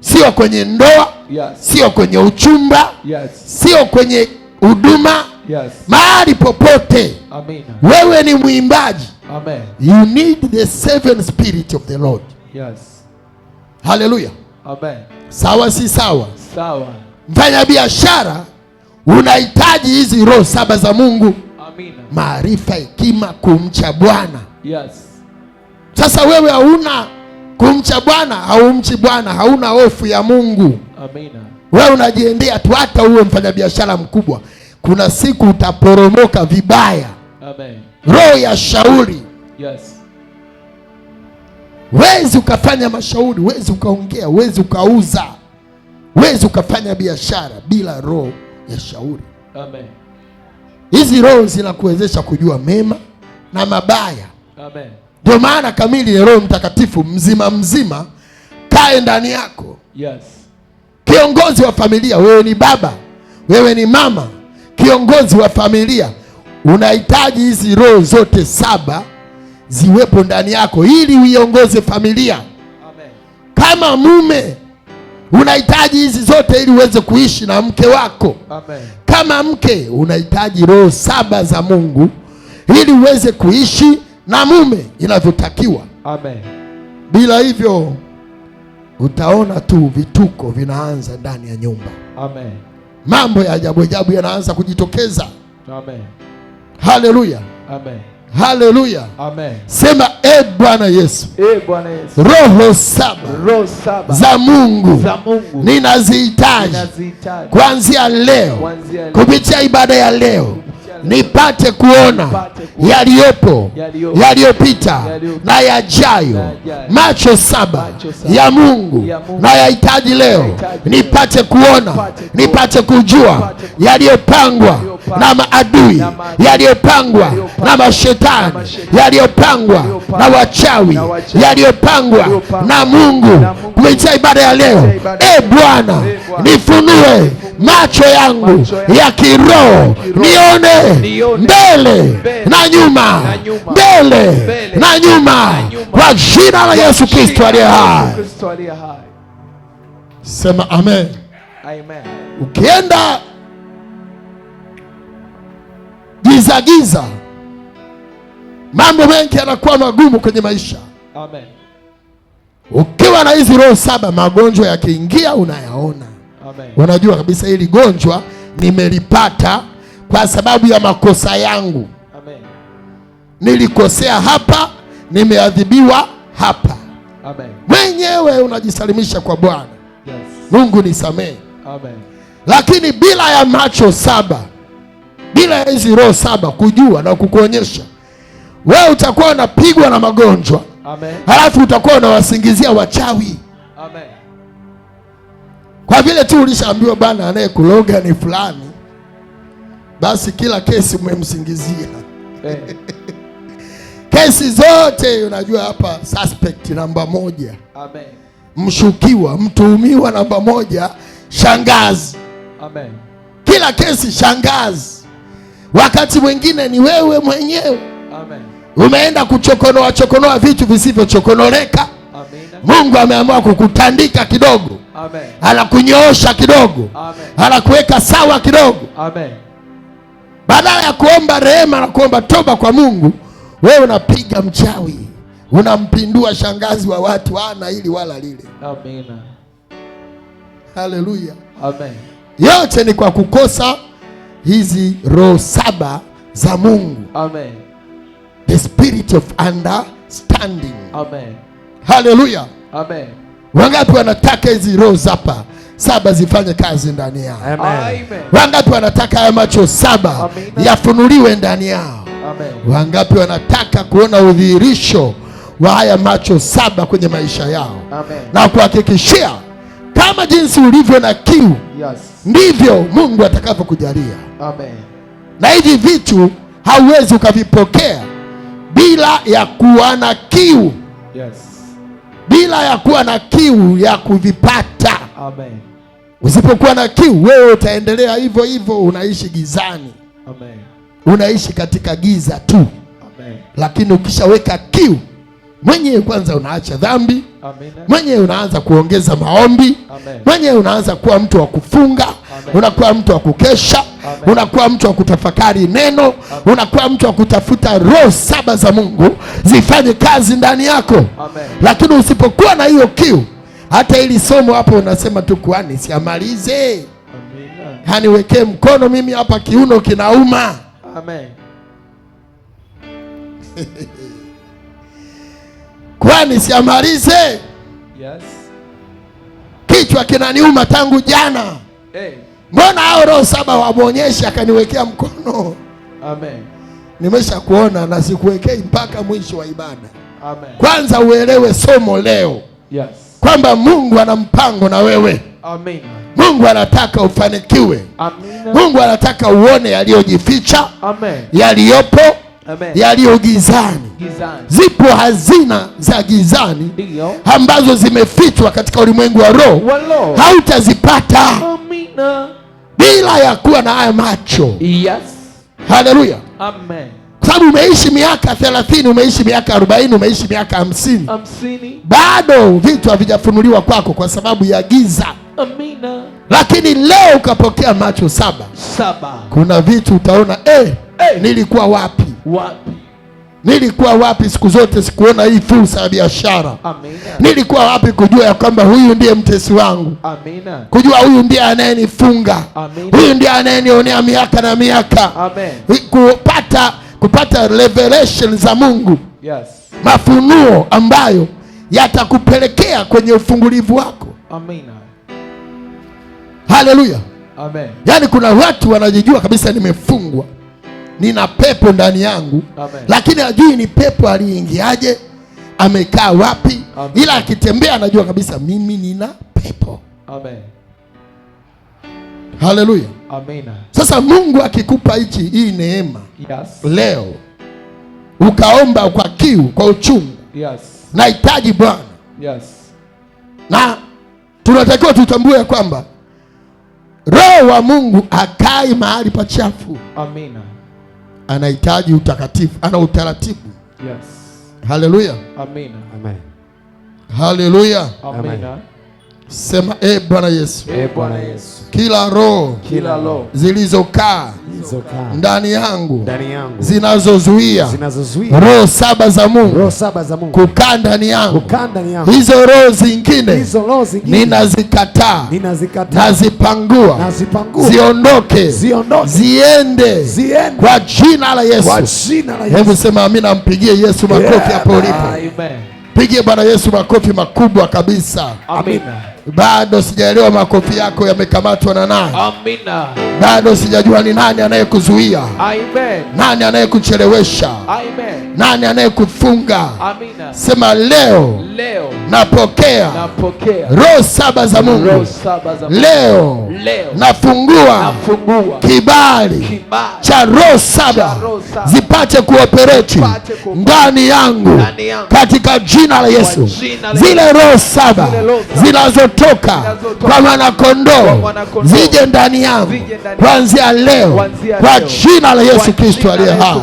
sio kwenye ndoa, Yes. sio kwenye uchumba, Yes. sio kwenye huduma, Yes. mahali popote. Amen. Wewe ni mwimbaji, Amen. you need the seven spirit of the Lord. Yes. Haleluya. Amen. Sawa, si sawa? Sawa. Mfanya biashara unahitaji hizi roho saba za Mungu: Amina. maarifa, hekima, kumcha Bwana. Yes. Sasa wewe hauna kumcha Bwana, haumchi Bwana, hauna hofu ya Mungu. Amina. Wewe unajiendea tu. Hata uwe mfanyabiashara mkubwa, kuna siku utaporomoka vibaya. Amen. Roho ya shauri. Yes. Wezi ukafanya mashauri, wezi ukaongea, wezi ukauza, wezi ukafanya biashara bila roho ya shauri. Amen. Hizi roho zinakuwezesha kujua mema na mabaya. Amen. Ndio maana kamili ya Roho Mtakatifu mzima kae ndani yako. Yes. Kiongozi wa familia, wewe ni baba, wewe ni mama, kiongozi wa familia, unahitaji hizi roho zote saba ziwepo ndani yako ili uiongoze familia. Amen. Kama mume, unahitaji hizi zote ili uweze kuishi na mke wako. Amen. Kama mke, unahitaji roho saba za Mungu ili uweze kuishi na mume inavyotakiwa. Amen. Bila hivyo utaona tu vituko vinaanza ndani ya nyumba. Amen. Mambo ya ajabu ajabu yanaanza kujitokeza. Amen. Haleluya. Amen. Haleluya. Amen. Sema Bwana Yesu, Bwana Yesu. roho saba Roho saba za Mungu za Mungu ninazihitaji ninazihitaji kuanzia leo, kuanzia leo, kupitia ibada ya leo, nipate kuona yaliyopo, yaliyopita na yajayo. Macho saba ya Mungu na yahitaji leo, nipate kuona, nipate kujua yaliyopangwa na maadui, yaliyopangwa na mashetani, yaliyopangwa na wachawi, yaliyopangwa na Mungu. Kupitia ibada ya leo, Bwana, nifunue macho yangu ya kiroho, nione mbele na nyuma, mbele na nyuma, kwa jina la Yesu Kristo aliye hai. Sema amen. Amen. Ukienda giza, mambo mengi yanakuwa magumu kwenye maisha. Amen. Ukiwa na hizi roho saba, magonjwa yakiingia unayaona. Amen. Unajua kabisa hili gonjwa nimelipata kwa sababu ya makosa yangu. Amen. Nilikosea hapa, nimeadhibiwa hapa. Amen. Mwenyewe unajisalimisha kwa Bwana. Yes. Mungu nisamehe. Amen. Lakini bila ya macho saba, bila ya hizi roho saba kujua na kukuonyesha, wewe utakuwa unapigwa na magonjwa. Amen. Halafu utakuwa unawasingizia wachawi. Amen. Kwa vile tu ulishaambiwa bana anayekuloga ni fulani, basi kila kesi umemsingizia. Kesi zote unajua hapa suspect namba moja. Amen. Mshukiwa, mtuhumiwa namba moja, shangazi. Amen. Kila kesi shangazi. Wakati mwingine ni wewe mwenyewe. Amen. Umeenda kuchokonoa vitu visivyochokonoleka. Amen. Mungu ameamua kukutandika kidogo. Amen. Anakunyoosha kidogo. Amen. Anakuweka sawa kidogo. Amen. Badala ya kuomba rehema na kuomba toba kwa Mungu, wewe unapiga mchawi, unampindua shangazi wa watu, ana hili wala lile. Amen. Haleluya. Amen. Yote ni kwa kukosa hizi roho saba za Mungu. Amen. The spirit of understanding. Amen. Haleluya. Amen. Wangapi wanataka hizi roho saba zifanye kazi ndani yao? Amen. Wangapi wanataka haya macho saba Amen. yafunuliwe ndani yao? Amen. Wangapi wanataka kuona udhihirisho wa haya macho saba kwenye maisha yao? Amen. Na kuhakikishia Kama jinsi ulivyo na kiu, Yes. ndivyo Mungu atakavyokujalia. Amen. Na hivi vitu hauwezi ukavipokea bila ya kuwa na kiu. Yes. Bila ya kuwa na kiu ya kuvipata. Amen. Usipokuwa na kiu, wewe utaendelea hivyo hivyo, unaishi gizani. Amen. Unaishi katika giza tu. Amen. Lakini ukishaweka kiu, mwenyewe kwanza unaacha dhambi. Amen. Mwenyewe unaanza kuongeza maombi. Amen. Mwenyewe unaanza kuwa mtu wa kufunga. Amen. Unakuwa mtu wa kukesha. Amen. Unakuwa mtu wa kutafakari neno. Amen. Unakuwa mtu wa kutafuta roho 7 za Mungu zifanye kazi ndani yako. Amen. Lakini usipokuwa na hiyo kiu, hata ili somo hapo unasema tu kwani siamalize. Amen. Haniwekee mkono mimi hapa, kiuno kinauma. Amen. Kwani siamalize. Yes. Kichwa kinaniuma tangu jana. Hey. Mbona hao roho 7 wamonyesha akaniwekea mkono? Amen. Nimesha kuona na sikuwekei mpaka mwisho wa ibada. Amen. Kwanza uelewe somo leo. Yes. Kwamba Mungu ana mpango na wewe. Amen. Mungu anataka ufanikiwe. Amen. Mungu anataka uone yaliyojificha. Amen. Yaliyopo. Amen. Yaliyo gizani. Gizani. Zipo hazina za gizani Ndio. ambazo zimefichwa katika ulimwengu wa roho. Wallo. Hautazipata Amina. bila ya kuwa na haya macho. Yes. Haleluya. Amen. Kwa sababu umeishi miaka 30, umeishi miaka 40, umeishi miaka 50. 50. Bado vitu havijafunuliwa kwako kwa sababu ya giza. Amina. Lakini leo ukapokea macho 7. 7. Kuna vitu utaona nilikuwa wapi? Wapi? Nilikuwa wapi siku zote sikuona hii fursa ya biashara? Amina. Nilikuwa wapi kujua ya kwamba huyu ndiye mtesi wangu? Amina. Kujua huyu ndiye anayenifunga. Amina. Huyu ndiye anayenionea miaka na miaka. Amen. Kupata revelation za Mungu. Yes. Mafunuo ambayo yatakupelekea kwenye ufungulivu wako. Amina. Haleluya. Amen. Yaani kuna watu wanajijua kabisa nimefungwa, nina pepo ndani yangu. Amen. Lakini hajui ni pepo aliingiaje, amekaa wapi. Amen. Ila akitembea anajua kabisa mimi nina pepo. Amen. Haleluya. Amina. Sasa Mungu akikupa hii neema, Yes. leo ukaomba kwa kiu, kwa uchungu, Yes. nahitaji Bwana. Yes. Na tunatakiwa tutambue kwamba Roho wa Mungu hakai mahali pachafu. Amina. Anahitaji utakatifu, ana utaratibu. Yes. Haleluya. Amina. Amen. Haleluya. Amina. Sema Bwana Yesu, Bwana Yesu. kila roho Kila roho zilizokaa ndani yangu zinazozuia roho 7 za Mungu kukaa ndani yangu, hizo roho zingine ninazikataa, nazipangua, ziondoke, ziende kwa jina la Yesu. Hebu sema amina, mpigie Yesu makofi hapo ulipo. Amen. Pigie Bwana Yesu makofi makubwa kabisa. Amina. Bado sijaelewa makofi yako yamekamatwa na nani. Amina. Bado sijajua ni nani anayekuzuia. Amen. Nani anayekuchelewesha. Amen. Nani anayekufunga. Amina. Sema leo napokea roho 7 za Mungu. Leo nafungua kibali cha roho 7 zipate kuoperate ndani yangu katika jina la Yesu. Zile roho 7 zinazotoka kwa mwanakondoo zije ndani yangu kuanzia leo kwa jina la Yesu Kristo aliye hai.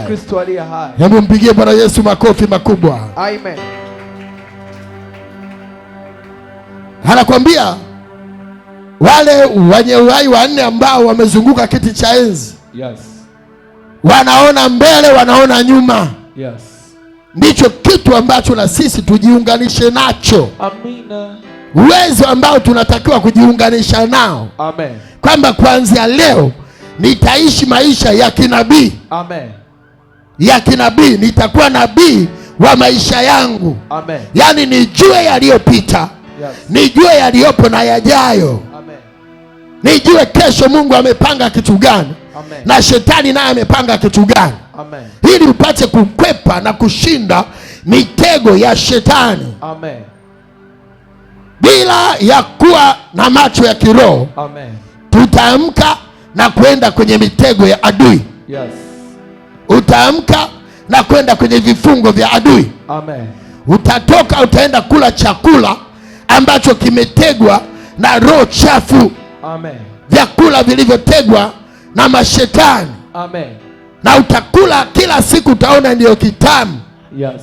Hebu mpigie Bwana Yesu makofi makubwa. Amen. Anakwambia wale wenye uhai 4 ambao wamezunguka kiti cha enzi. Yes. Wanaona mbele, wanaona nyuma. Yes. Ndicho kitu ambacho na sisi tujiunganishe nacho. Amina. Uwezo ambao tunatakiwa kujiunganisha nao. Amen. Kwamba kuanzia leo nitaishi maisha ya kinabii. Amen. Ya kinabii, nitakuwa nabii wa maisha yangu. Amen. Yaani nijue yaliyopita. Yes. Nijue yaliyopo na yajayo. Amen. Nijue kesho Mungu amepanga kitu gani. Amen. Na shetani naye amepanga kitu gani. Amen. Ili upate kukwepa na kushinda mitego ya shetani. Amen. Bila ya kuwa na macho ya kiroho, Amen. tutaamka na kwenda kwenye mitego ya adui. Yes. Utaamka na kwenda kwenye vifungo vya adui. Amen. Utatoka, utaenda kula chakula ambacho kimetegwa na roho chafu. Amen. Vyakula vilivyotegwa na mashetani. Amen. Na utakula kila siku, utaona ndio kitamu. Yes.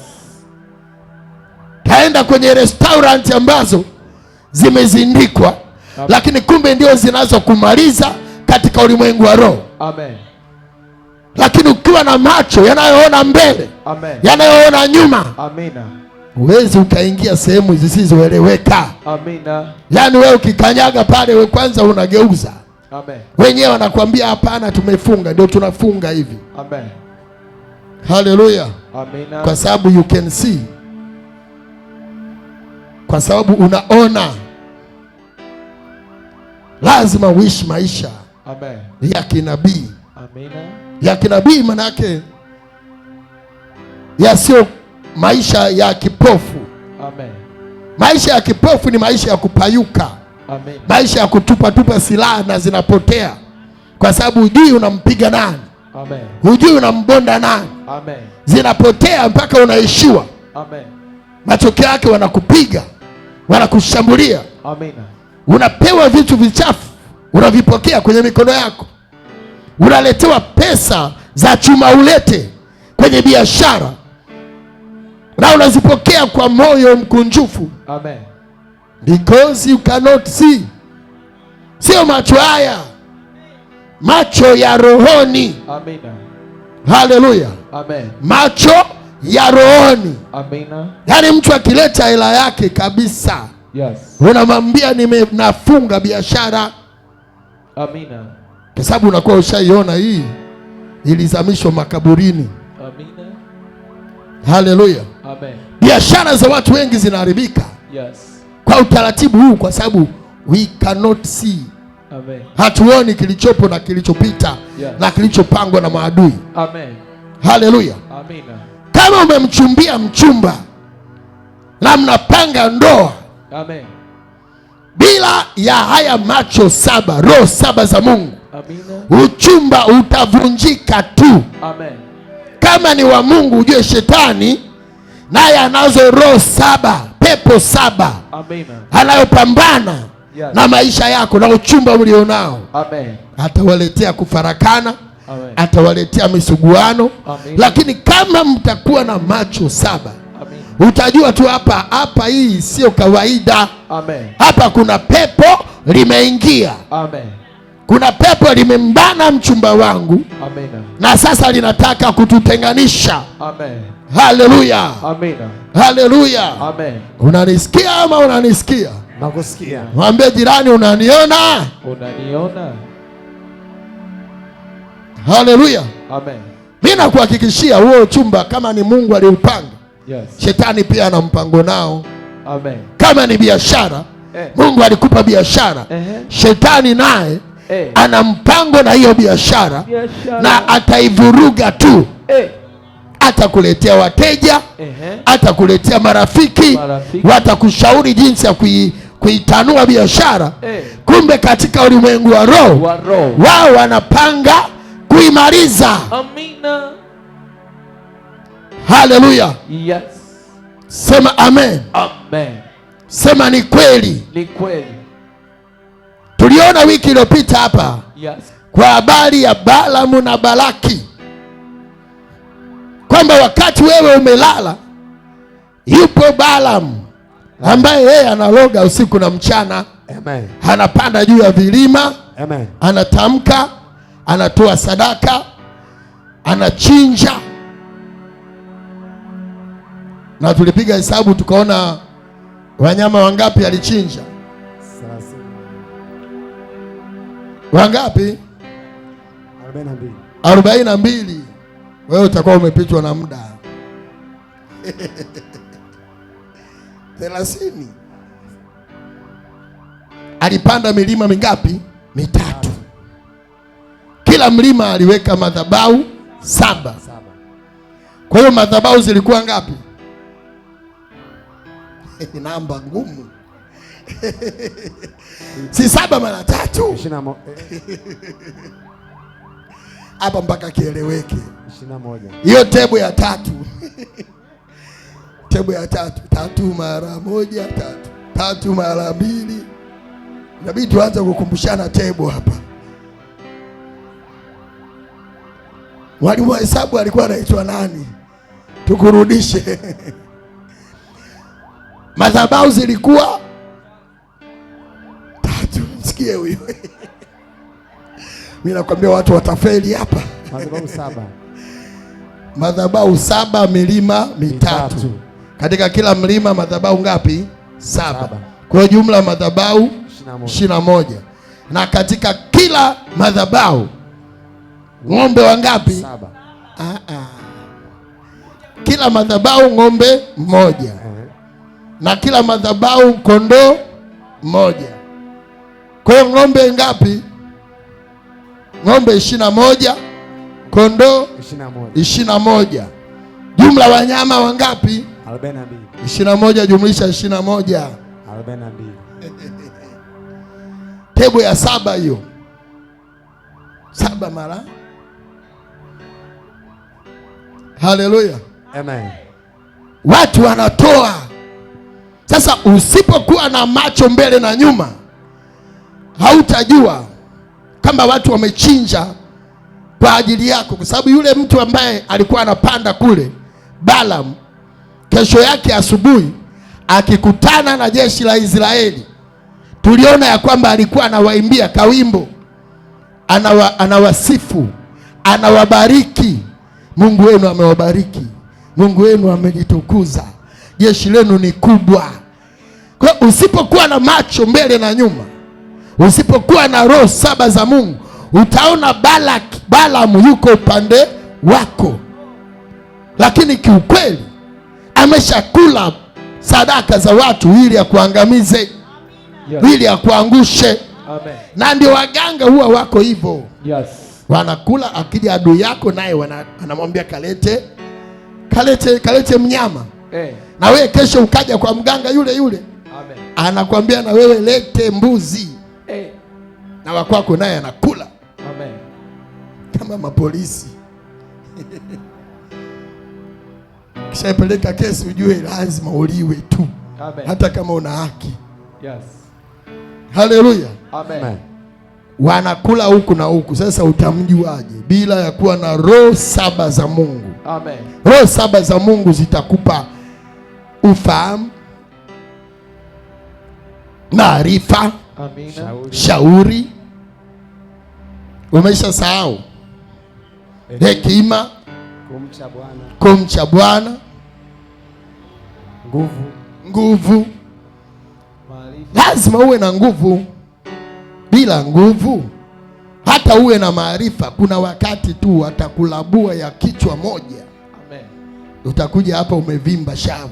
Taenda kwenye restaurant ambazo zimezindikwa, lakini kumbe ndio zinazokumaliza katika ulimwengu wa roho. Amen. Lakini ukiwa na macho yanayoona mbele, Amen, yanayoona nyuma, amina, huwezi ukaingia sehemu zisizoeleweka. amina, Yaani wewe ukikanyaga pale, we kwanza unageuza. amen, Wenyewe wanakuambia hapana, tumefunga. Ndio tunafunga hivi. amen, Haleluya. amina, Kwa sababu you can see, kwa sababu unaona. Lazima uishi maisha amen, ya kinabii. amina, Ya kinabii manake yasio maisha ya kipofu. amen, Maisha ya kipofu ni maisha ya kupayuka, amen, maisha ya kutupa silaha na zinapotea, kwa sababu hujui unampiga nani, amen, hujui unambonda nani. amen, Zinapotea mpaka unaishiwa. amen, Matokeo yake wanakupiga, wanakushambulia. amina, Unapewa vitu vichafu, unavipokea kwenye mikono yako. Unaletewa pesa za chuma ulete kwenye biashara, na unazipokea kwa moyo mkunjufu. amen, Because you cannot see. Sio macho haya, macho ya rohoni. amina, Haleluya. amen, Macho ya rohoni. amina, Yaani mtu akileta hela yake kabisa, yes, unamwambia nafunga biashara, amina, kwa sababu unakuwa ushaiona hii ilizamishwa makaburini. amina, Haleluya. amen, Biashara za watu wengi zinaharibika yes, kwa utaratibu huu, kwa sababu we cannot see. amen, Hatuoni kilichopo na kilichopita, yes, na kilichopangwa na maadui. amen, Haleluya. amina, Kama umemchumbia mchumba na mnapanga ndoa amen, bila ya haya macho saba, roho saba za Mungu, amina, uchumba utavunjika tu. amen, Kama ni wa Mungu, ujue shetani naye anazo roho saba, pepo saba, amina, anayopambana, yes, na maisha yako na uchumba ulionao. amen, Atawaletea kufarakana, amen, atawaletea misuguano. amen, Lakini kama mtakuwa na macho saba, amen, utajua tu hapa hii sio kawaida. amen, Hapa kuna pepo limeingia, amen, kuna pepo limembana mchumba wangu, amina, na sasa linataka kututenganisha. amen, Haleluya, amina, haleluya. amen, Unanisikia ama unanisikia? Nakusikia. Mwambie jirani, unaniona? unaniona, Haleluya. amen, Mimi nakuhakikishia huo chumba, kama ni Mungu aliupanga, yes, shetani pia ana mpango nao. amen, Kama ni biashara, Mungu alikupa biashara, shetani naye ana mpango na hiyo biashara, na ataivuruga tu. Atakuletea wateja, atakuletea marafiki, watakushauri jinsi ya kuitanua biashara. Kumbe katika ulimwengu wa roho, wao wanapanga kuimaliza. Amina. Haleluya. Yes. Sema amen. Amen. Sema ni kweli. Ni kweli. Tuliona wiki iliyopita hapa, yes, kwa habari ya Balaamu na Balaki, kwamba wakati wewe umelala, yupo Balaamu ambaye yeye analoga usiku na mchana. Amen. Anapanda juu ya vilima. Amen. Anatamka, anatoa sadaka, anachinja. Na tulipiga hesabu tukaona wanyama wangapi alichinja? 30. Wangapi? 42. 42. Wewe utakuwa umepitwa na muda. 30. Alipanda milima mingapi? 3. Kila mlima aliweka madhabahu 7. Kwa hiyo madhabahu zilikuwa ngapi? Namba ngumu. Si 7 mara 3. 21. Hapa mpaka kieleweke. 21. Hiyo tebo ya 3. Tebo ya 3. 3 mara 1, 3 mara 2. Inabidi tuanze kukumbushana tebo hapa. Mwalimu wa hesabu alikuwa anaitwa nani? Tukurudishe. Madhabahu zilikuwa 3. Msikie huyo. Mimi nakwambia watu watafeli hapa. Madhabahu 7. Madhabahu 7, milima 3. Katika kila mlima madhabahu ngapi? 7. Kwa jumla madhabahu 21. Na katika kila madhabahu ng'ombe wangapi? 7. Kila madhabahu ng'ombe 1. Na kila madhabahu kondoo 1. Kwa hiyo ng'ombe ngapi? Ng'ombe 21, kondoo 21. Jumla wanyama wangapi? 42. 21 jumlisha 21. 42. Tebo ya 7 hiyo. 7 mara. Haleluya. Amen. Watu wanatoa. Sasa usipokuwa na macho mbele na nyuma, hautajua kama watu wamechinja kwa ajili yako, kwa sababu yule mtu ambaye alikuwa anapanda kule Balaam, kesho yake asubuhi akikutana na jeshi la Israeli, tuliona ya kwamba alikuwa anawaimbia kawimbo, anawasifu, anawabariki. Mungu wenu amewabariki, Mungu wenu amejitukuza, jeshi lenu ni kubwa. Kwa usipokuwa na macho mbele na nyuma, usipokuwa na roho 7 za Mungu, utaona Balaam yuko upande wako, lakini kiukweli ameshakula sadaka za watu ili akuangamize, ili akuangushe. Amen. Na ndio waganga huwa wako hivyo. Yes. Wanakula, akija adui yako naye anamwambia kalete mnyama. Na wewe kesho ukaja kwa mganga yule yule. Amen. Anakwambia na wewe lete mbuzi. Na wakwako naye anakula. Amen. Kama mapolisi. Kisha peleka kesi ujue lazima uliwe tu. Amen. Hata kama una haki. Yes. Haleluya. Amen. Wanakula huku na huku. Sasa utamjuaje bila ya kuwa na roho 7 za Mungu? Amen. Roho 7 za Mungu zitakupa ufahamu, maarifa, shauri. Umesha sahau hekima, kumcha Bwana, nguvu. Lazima uwe na nguvu. Bila nguvu, hata uwe na maarifa, kuna wakati tu atakulabua ya kichwa moja. Amen. Utakuja hapa umevimba shavu.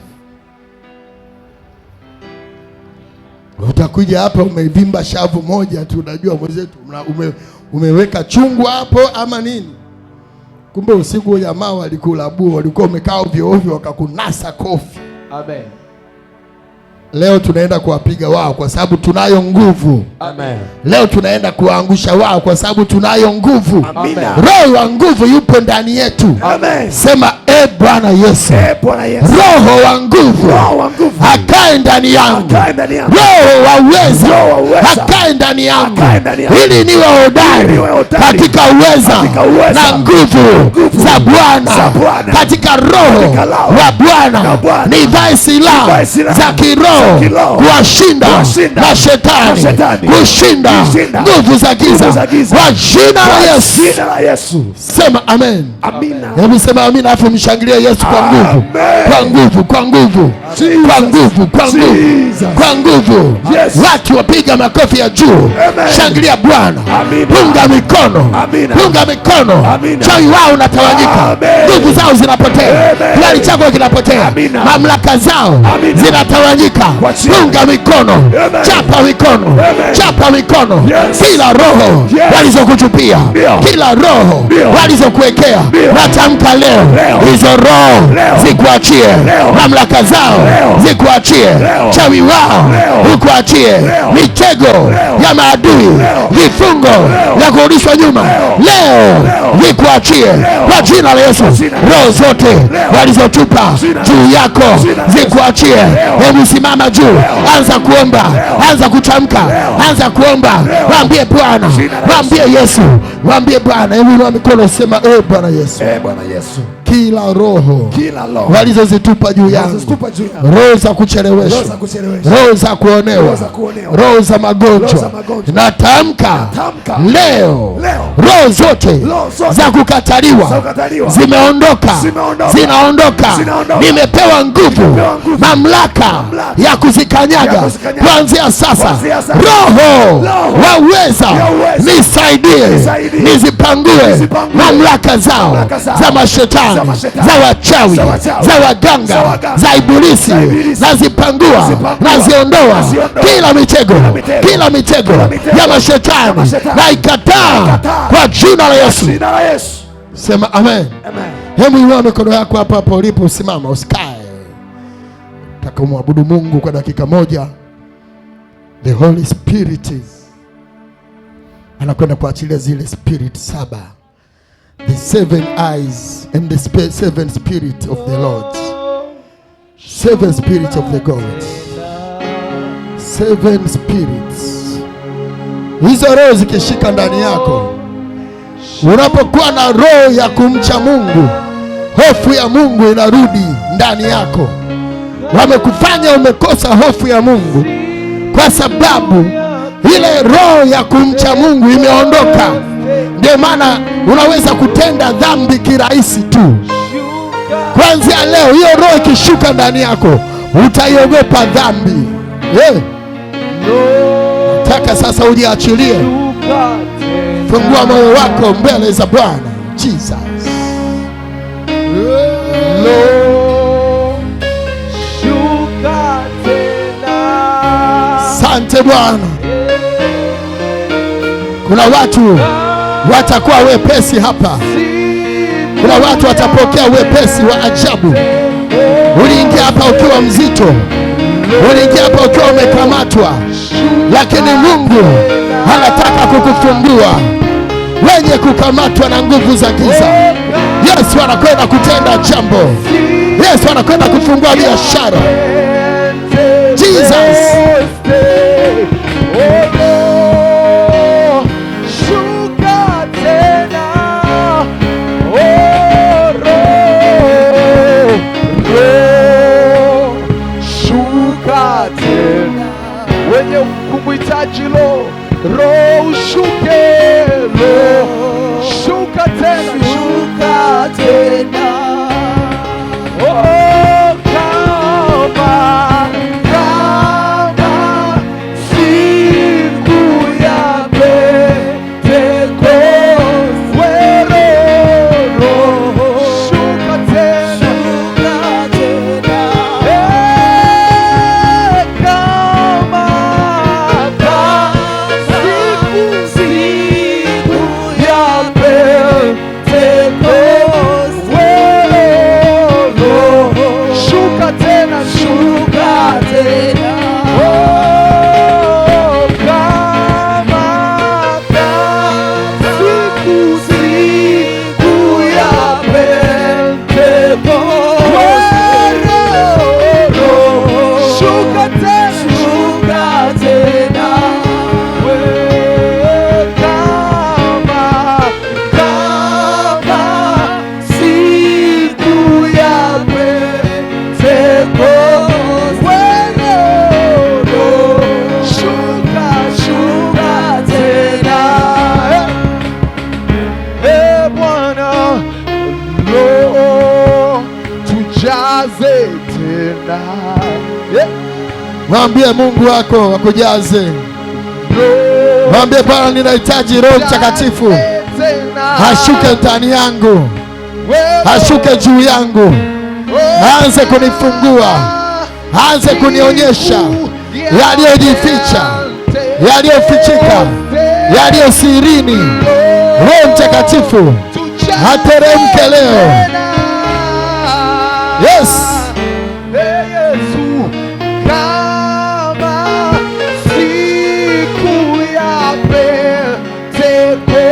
Utakuja hapa umevimba shavu moja tu, unajua mwenzetu umeweka chungu hapo ama nini. Kumbe usiku jamaa walikulabua, walikuwa umekaa ovyo ovyo wakakunasa kofi. Amen. Leo tunaenda kuwapiga wao kwa sababu tunayo nguvu. Amen. Leo tunaenda kuwaangusha wao kwa sababu tunayo nguvu. Amen. Roho wa nguvu yupo ndani yetu. Amen. Sema Bwana Yesu. Roho wa nguvu akae ndani yangu. Roho wa uweza akae ndani yangu, ili niwe hodari katika uweza na nguvu za Bwana. Katika roho wa Bwana nivae silaha za kiroho kuwashinda mashetani, kushinda nguvu za giza kwa jina la Yesu. Sema amen. Amina. Hebu sema amina, afu mshangilie Yesu kwa nguvu, kwa nguvu, kwa nguvu, kwa nguvu, kwa nguvu, kwa nguvu. Watu wapiga makofi ya juu. Shangilia Bwana. Punga mikono, punga mikono. Chawi wao unatawanyika, nguvu zao zinapotea, kibali chako kinapotea, mamlaka zao zinatawanyika. Punga mikono, chapa mikono, chapa mikono. Kila roho walizokuchupia, kila roho walizokuwekea, natamka leo hizo roho zikuachie, mamlaka zao zikuachie, chawi wao ukuachie, mitego ya maadui, vifungo vya kurudishwa nyuma leo vikuachie kwa jina la Yesu. Roho zote walizotupa juu yako zikuachie. Hebu simama juu, anza kuomba, anza kutamka, anza kuomba. Mwambie Bwana, mwambie Yesu, mwambie Bwana. Hebu inua mikono, sema Bwana Yesu, Bwana Yesu, kila roho walizozitupa juu yangu, roho za kucheleweshwa, roho za kuonewa, roho za magonjwa, natamka leo roho zote za kukataliwa zimeondoka, zinaondoka. Nimepewa nguvu, mamlaka ya kuzikanyaga kuanzia sasa. Roho waweza nisaidie, nizipangue mamlaka zao za mashetani, za wachawi, za waganga, za ibilisi. Nazipangua, naziondoa kila mitego, kila mitego ya mashetani na ikataa kwa jina la Yesu. Sema amen. Hebu inua mikono yako hapa hapo ulipo, usimama, usikae. Nataka umwabudu Mungu kwa dakika moja. The Holy Spirit anakwenda kuachilia zile spirit saba, the seven eyes and the seven spirit of the Lord, seven spirits of the God, seven spirits. Hizo roho zikishika ndani yako, unapokuwa na roho ya kumcha Mungu, hofu ya Mungu inarudi ndani yako. Wamekufanya umekosa hofu ya Mungu kwa sababu ile roho ya kumcha Mungu imeondoka. Ndio maana unaweza kutenda dhambi kirahisi tu. Kuanzia leo, hiyo roho ikishuka ndani yako, utaiogopa dhambi. Nataka sasa ujiachilie. Fungua moyo wako mbele za Bwana. Jesus. Asante Bwana. Kuna watu watakuwa wepesi hapa. Kuna watu watapokea wepesi wa ajabu. Uliingia hapa ukiwa mzito, uliingia hapa ukiwa umekamatwa, lakini Mungu anataka kukufungua. Wenye kukamatwa na nguvu za giza, Yesu anakwenda kutenda jambo. Yesu anakwenda kufungua biashara. Jesus. Wenye kumhitaji roho ushuke, roho shuka tena, shuka tena. Oh, kama siku ya Pentekoste, roho shuka tena, shuka tena. Mwambie Mungu wako akujaze. Mwambie Bwana, ninahitaji Roho Mtakatifu ashuke ndani yangu, ashuke juu yangu, aanze kunifungua, aanze kunionyesha yaliyojificha, yaliyofichika, yaliyo sirini. Roho Mtakatifu ateremke leo, Yes. Yesu, kama siku ya Pentekoste,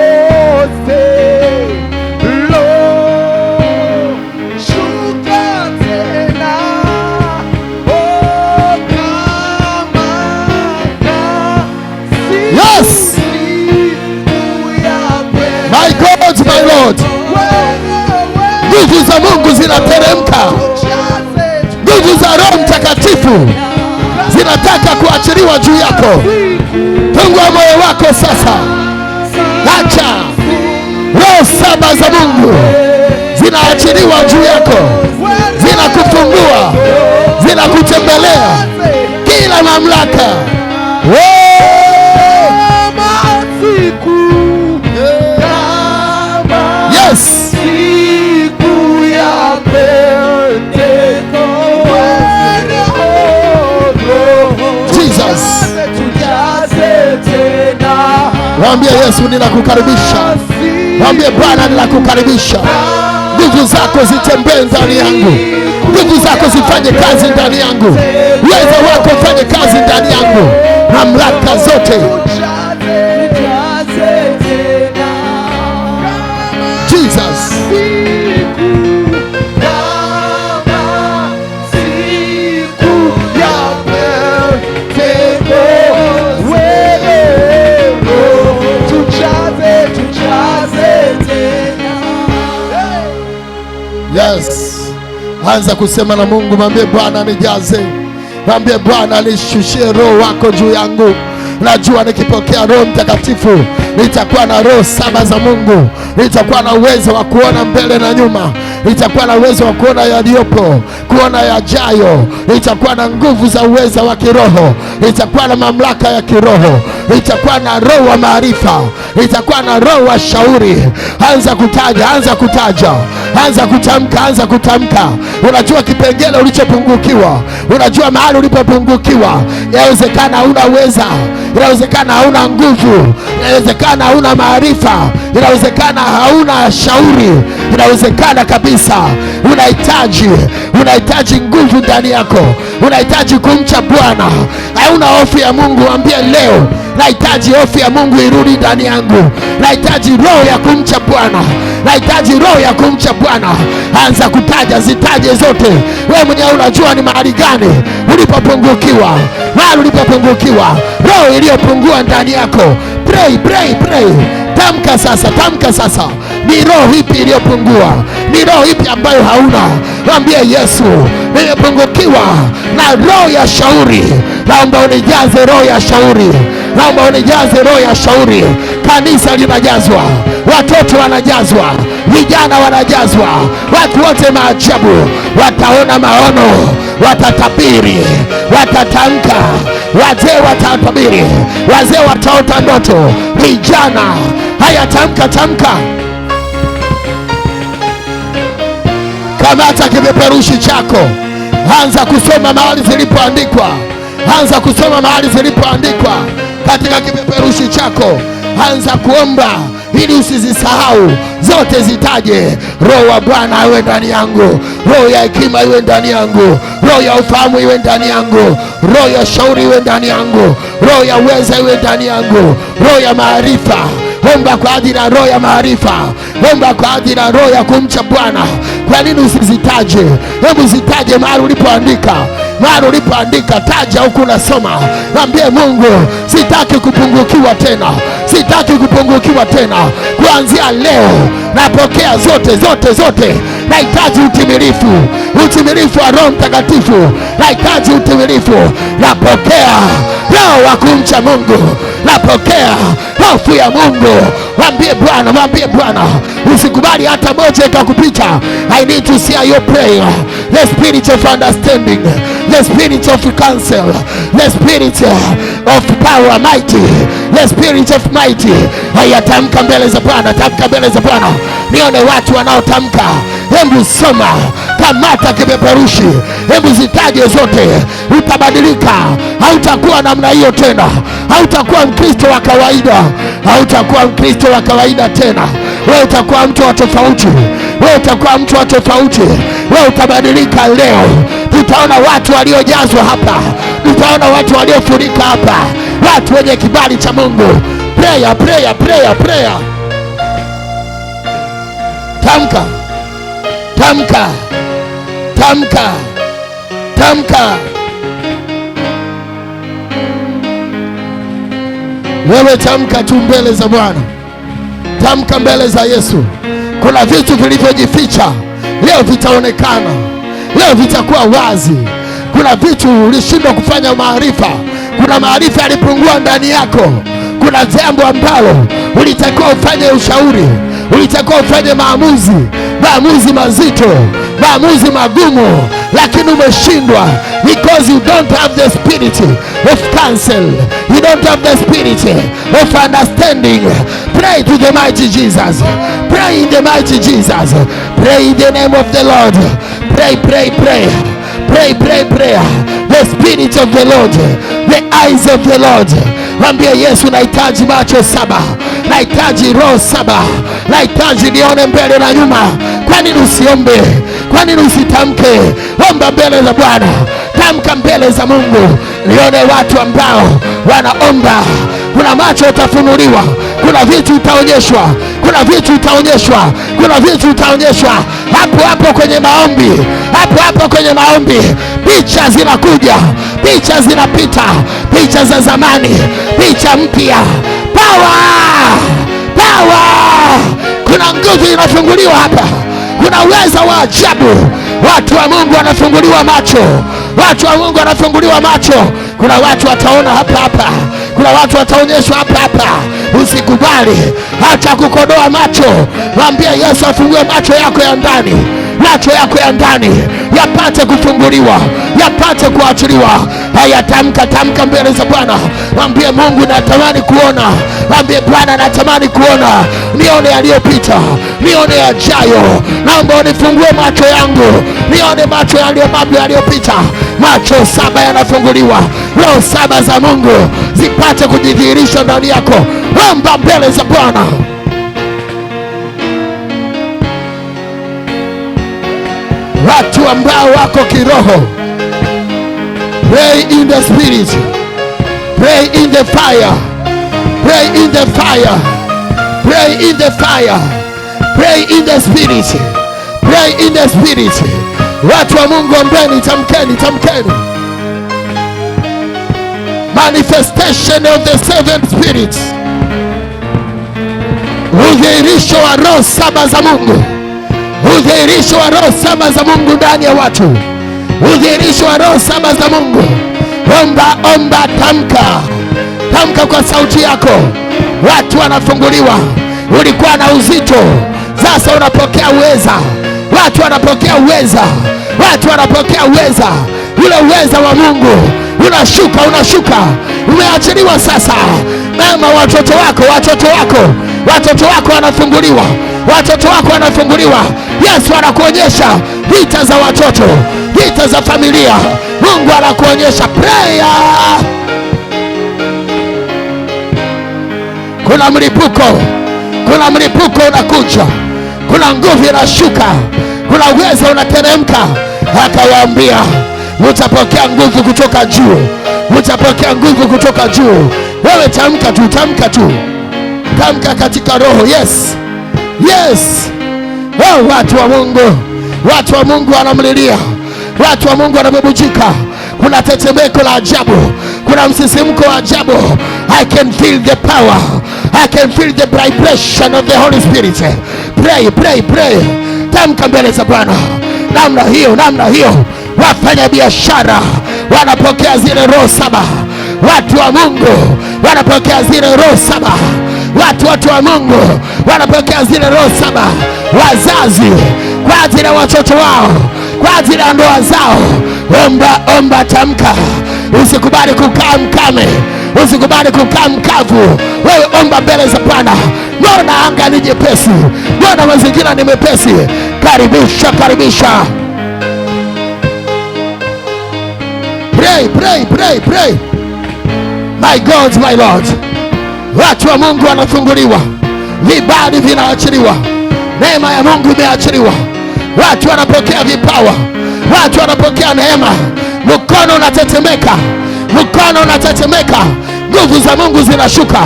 lo, shuka tena. Oh, kama Yes. siku ya My God, my Lord, nguvu za Mungu zinateremka, nguvu za Roho Mtakatifu zinataka kuachiliwa juu yako. Fungua moyo wako sasa, acha roho 7 za Mungu zinaachiliwa juu yako, zinakufungua, zinakutembelea kila mamlaka. Yes. Jesus. Mwambie Yesu, ninakukaribisha. Mwambie Bwana, ninakukaribisha. Nguvu zako zitembee ndani yangu, nguvu zako zifanye kazi ndani yangu, uwezo wako ufanye kazi ndani yangu, mamlaka zote. Jesus. Yes. Anza kusema na Mungu, mwambie Bwana nijaze, mwambie Bwana nishushie roho wako juu yangu. Najua nikipokea Roho Mtakatifu nitakuwa na roho 7 za Mungu, nitakuwa na uwezo wa kuona mbele na nyuma, nitakuwa na uwezo wa kuona yaliyopo, kuona yajayo, nitakuwa na nguvu za uweza wa kiroho, nitakuwa na mamlaka ya kiroho, nitakuwa na roho wa maarifa, nitakuwa na roho wa shauri. Anza kutaja, anza kutaja, anza kutamka, anza kutamka. Unajua kipengele ulichopungukiwa, unajua mahali ulipopungukiwa. Inawezekana hauna uweza, inawezekana hauna nguvu, inawezekana hauna maarifa, inawezekana hauna shauri, inawezekana kabisa unahitaji nguvu ndani yako, unahitaji kumcha Bwana, hauna hofu ya Mungu. Ambie leo, nahitaji hofu ya Mungu irudi ndani yangu, nahitaji roho ya kumcha Bwana, nahitaji roho ya kumcha Bwana. Anza kutaja, zitaje zote. Wewe mwenyewe unajua ni mahali gani ulipopungukiwa, mahali ulipopungukiwa, roho iliyopungua ndani yako. Pray, pray, pray. Tamka sasa, tamka sasa. Ni roho ipi iliyopungua? Ni roho ipi ambayo hauna? Mwambie Yesu, nimepungukiwa na roho ya shauri, naomba unijaze roho ya shauri, naomba unijaze roho ya shauri. Kanisa linajazwa, watoto wanajazwa, vijana wanajazwa, watu wote maajabu. Wataona maono, watatabiri, watatamka, wazee watatabiri, wazee wataota ndoto, vijana. Haya, tamka, tamka. Kamata kipeperushi chako, anza kusoma mahali zilipoandikwa, anza kusoma mahali zilipoandikwa katika kipeperushi chako. Anza kuomba ili usizisahau zote, zitaje. Roho wa Bwana iwe ndani yangu, roho ya hekima iwe ndani yangu, roho ya ufahamu iwe ndani yangu, roho ya shauri iwe ndani yangu, roho ya uweza iwe ndani yangu, roho ya maarifa. Omba kwa ajili ya roho ya maarifa, omba kwa ajili ya roho ya kumcha Bwana. Kwa nini usizitaje? Hebu zitaje mahali ulipoandika, mahali ulipoandika, taja huku unasoma. Mwambie Mungu, sitaki kupungukiwa tena, sitaki kupungukiwa tena. Kuanzia leo napokea zote, zote, zote. Nahitaji utimilifu, utimilifu wa Roho Mtakatifu, nahitaji utimilifu. Napokea roho wa kumcha Mungu, napokea hofu ya Mungu. Mwambie Bwana, mwambie Bwana, usikubali hata moja ikakupita. I need to see your prayer. The spirit of understanding, the spirit of counsel, the spirit of power mighty, the spirit of mighty. Haya, tamka mbele za Bwana, tamka mbele za Bwana. Nione watu wanaotamka. Hebu soma, kamata kipeperushi, hebu zitaje zote. Utabadilika, hautakuwa namna hiyo tena, hautakuwa Mkristo wa kawaida, hautakuwa Mkristo wa kawaida tena. Wewe utakuwa mtu wa tofauti. Wewe utakuwa mtu wa tofauti. Wewe utabadilika leo. Tutaona watu waliojazwa hapa. Tutaona watu waliofurika hapa. Watu wenye kibali cha Mungu. Prayer, prayer, prayer, prayer. Tamka. Tamka. Tamka. Tamka. Wewe tamka tu mbele za Bwana. Tamka mbele za Yesu. Kuna vitu vilivyojificha leo vitaonekana. Leo vitakuwa wazi. Kuna vitu ulishindwa kufanya maarifa. Kuna maarifa yalipungua ndani yako. Kuna jambo ambalo ulitakiwa ufanye ushauri. Ulitakiwa ufanye maamuzi. Maamuzi mazito. Maamuzi magumu. Lakini umeshindwa. Because you don't have the spirit of counsel. You don't have the spirit of understanding. Pray to the mighty Jesus. Pray in the mighty Jesus. Pray in the name of the Lord. Pray, pray, pray. Pray, pray, pray. The spirit of the Lord. The eyes of the Lord. Mwambie Yesu, nahitaji macho saba. Nahitaji roho saba. Nahitaji nione mbele na nyuma. Kwa nini usiombe? Kwa nini usitamke? Omba mbele za Bwana. Tamka mbele za Mungu. Nione watu ambao wanaomba. Kuna macho utafunuliwa. Kuna vitu utaonyeshwa. Kuna vitu utaonyeshwa. Kuna vitu utaonyeshwa. Hapo hapo kwenye maombi. Hapo hapo kwenye maombi. Picha zinakuja. Picha zinapita. Picha za zamani. Picha mpya. Power! Power! Kuna nguvu inafunguliwa hapa. Kuna uwezo wa ajabu. Watu wa Mungu wanafunguliwa macho. Watu wa Mungu wanafunguliwa macho. Kuna watu wataona hapa hapa. Kuna watu wataonyeshwa hapa hapa. Usikubali hata kukodoa macho. Mwambie Yesu afungue macho yako ya ndani. Macho yako ya ndani yapate kufunguliwa, yapate kuachiliwa. Haya, tamka, tamka mbele za Bwana. Mwambie Mungu, natamani kuona. Mwambie Bwana, natamani kuona. Nione yaliyopita, nione yajayo. Naomba unifungue macho yangu, nione macho yaliyopita. Macho saba yanafunguliwa. Roho saba za Mungu zipate kujidhihirisha ndani yako. Omba mbele za Bwana. Watu ambao wako kiroho, pray in the spirit, pray in the fire, pray in the fire, pray in the fire, pray in the spirit, pray in the spirit. Watu wa Mungu, ombeni, tamkeni, tamkeni. Manifestation of the seven spirits. Udhihirisho wa roho saba za Mungu. Udhihirisho wa roho saba za Mungu ndani ya watu. Udhihirisho wa roho saba za Mungu. Omba, omba, tamka. Tamka kwa sauti yako. Watu wanafunguliwa. Ulikuwa na uzito, sasa unapokea uweza. Watu wanapokea uweza. Watu wanapokea uweza. Ule uweza wa Mungu unashuka, unashuka. Umeachiliwa sasa. Mama, watoto wako, watoto wako, watoto wako wanafunguliwa. Watoto wako wanafunguliwa. Yesu anakuonyesha vita za watoto, vita za familia. Mungu anakuonyesha. Prayer. Kuna mlipuko, kuna mlipuko unakuja. Kuna nguvu inashuka. Kuna uwezo unateremka. Akawaambia, utapokea nguvu kutoka juu. Utapokea nguvu kutoka juu. Wewe tamka tu, tamka tu. Tamka katika roho. Yes. Yes. Oh, watu wa Mungu. Watu wa Mungu wanamlilia. Watu wa Mungu wanabubujika. Kuna tetemeko la ajabu. Kuna msisimko wa ajabu. I can feel the power. I can feel the vibration of the Holy Spirit. Pray, pray, pray. Tamka mbele za Bwana. Namna hiyo, namna hiyo. Wafanya biashara wanapokea zile roho saba. Watu wa Mungu wanapokea zile roho saba. Watu wa Mungu wanapokea zile roho saba. Wazazi kwa ajili ya watoto wao, kwa ajili ya ndoa zao. Omba, omba, tamka. Usikubali kukaa mkame. Usikubali kukaa mkavu. Wewe omba mbele za Bwana. Mbona anga ni jepesi? Mbona mazingira ni mepesi? Karibisha, karibisha. Pray, pray, pray, pray. My God, my Lord. Watu wa Mungu wanafunguliwa. vibali vinaachiliwa, neema ya Mungu imeachiliwa, watu wanapokea vipawa, watu wanapokea neema. Mkono unatetemeka, mkono unatetemeka, nguvu za Mungu zinashuka.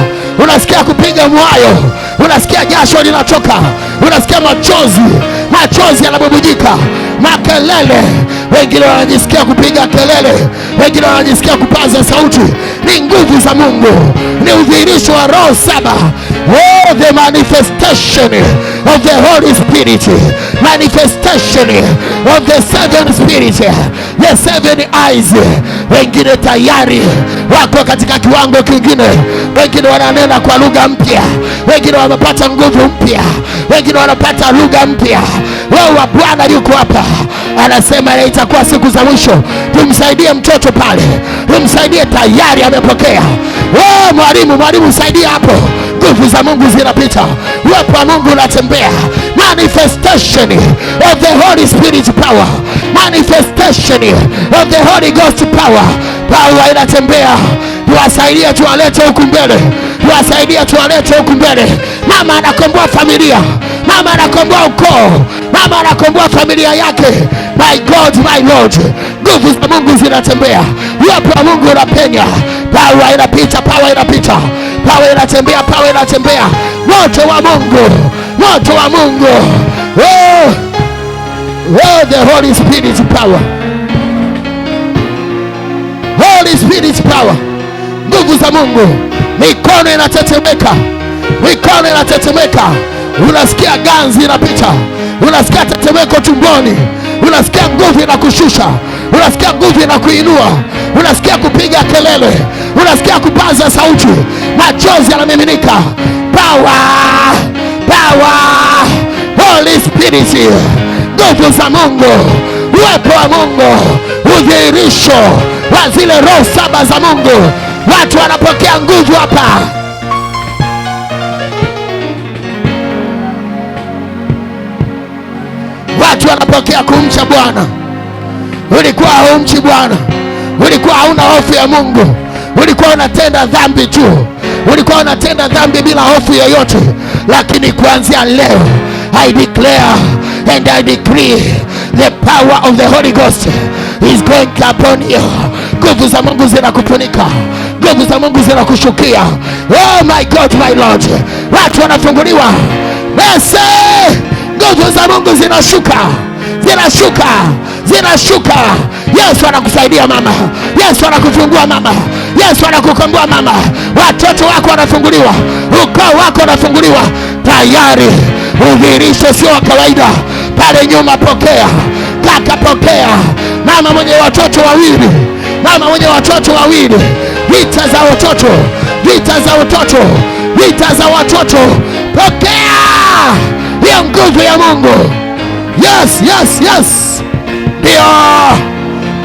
Unasikia kupiga mwayo, unasikia jasho linatoka, unasikia machozi yanabubujika, makelele. Wengine wanajisikia kupiga kelele, wengine wanajisikia kupaza sauti. Ni nguvu za Mungu, ni udhihirisho wa roho saba. Oh, the manifestation of the Holy Spirit, manifestation of the seven spirits, the seven eyes. Wengine tayari wako katika kiwango kingine, wengine wananena kwa lugha mpya, wengine wamepata nguvu mpya, wengine wanapata lugha mpya. Roho wa Bwana yuko hapa, anasema itakuwa siku za mwisho. Tumsaidie mtoto pale, tumsaidie, tayari amepokea. Oh, mwalimu saidia hapo. Nguvu za Mungu zinapita, uwepo wa Mungu unatembea. Manifestation of the Holy Spirit power, manifestation of the Holy Ghost power. Power inatembea. Tuwasaidie, tuwalete huku mbele, tuwasaidie, tuwalete huku mbele. Mama anakomboa familia, mama anakomboa ukoo, mama anakomboa familia yake. My God, my Lord, nguvu za Mungu zinatembea, uwepo wa Mungu unapenya. Power inapita, power inapita, power inatembea, power inatembea. Moto wa Mungu, moto wa Mungu. Oh, oh, the Holy Spirit power, Holy Spirit power, nguvu za Mungu. Mikono inatetemeka, mikono inatetemeka. Unasikia ganzi inapita, unasikia tetemeko tumboni, unasikia nguvu inakushusha, unasikia nguvu inakuinua, unasikia kupiga kelele, unasikia kupaza sauti, machozi yanamiminika. Power, power, Holy Spirit, nguvu za Mungu, uwepo wa Mungu, udhihirisho wa zile roho saba za Mungu. Watu wanapokea nguvu hapa. Watu wanapokea kumcha Bwana. Ulikuwa haumchi Bwana, ulikuwa hauna hofu ya Mungu, ulikuwa unatenda dhambi tu, ulikuwa unatenda dhambi bila hofu yoyote. Lakini kuanzia leo, I declare and I decree the power of the Holy Ghost is going upon you. Nguvu za Mungu zinakufunika, nguvu za Mungu zinakushukia. Oh my God, my Lord, watu wanafunguliwa. Basi nguvu za Mungu zinashuka, zinashuka, zinashuka. Yesu anakusaidia mama, Yesu anakufungua mama, Yesu anakukomboa mama. Watoto wako wanafunguliwa, ukoo wako wanafunguliwa. Tayari udhihirisho sio wa kawaida. Pale nyuma pokea, kaka pokea. Mama mwenye watoto wawili, mama mwenye watoto wawili, vita za watoto, vita za watoto, vita za watoto, pokea hiyo nguvu ya Mungu. Yes, yes, yes. Ndio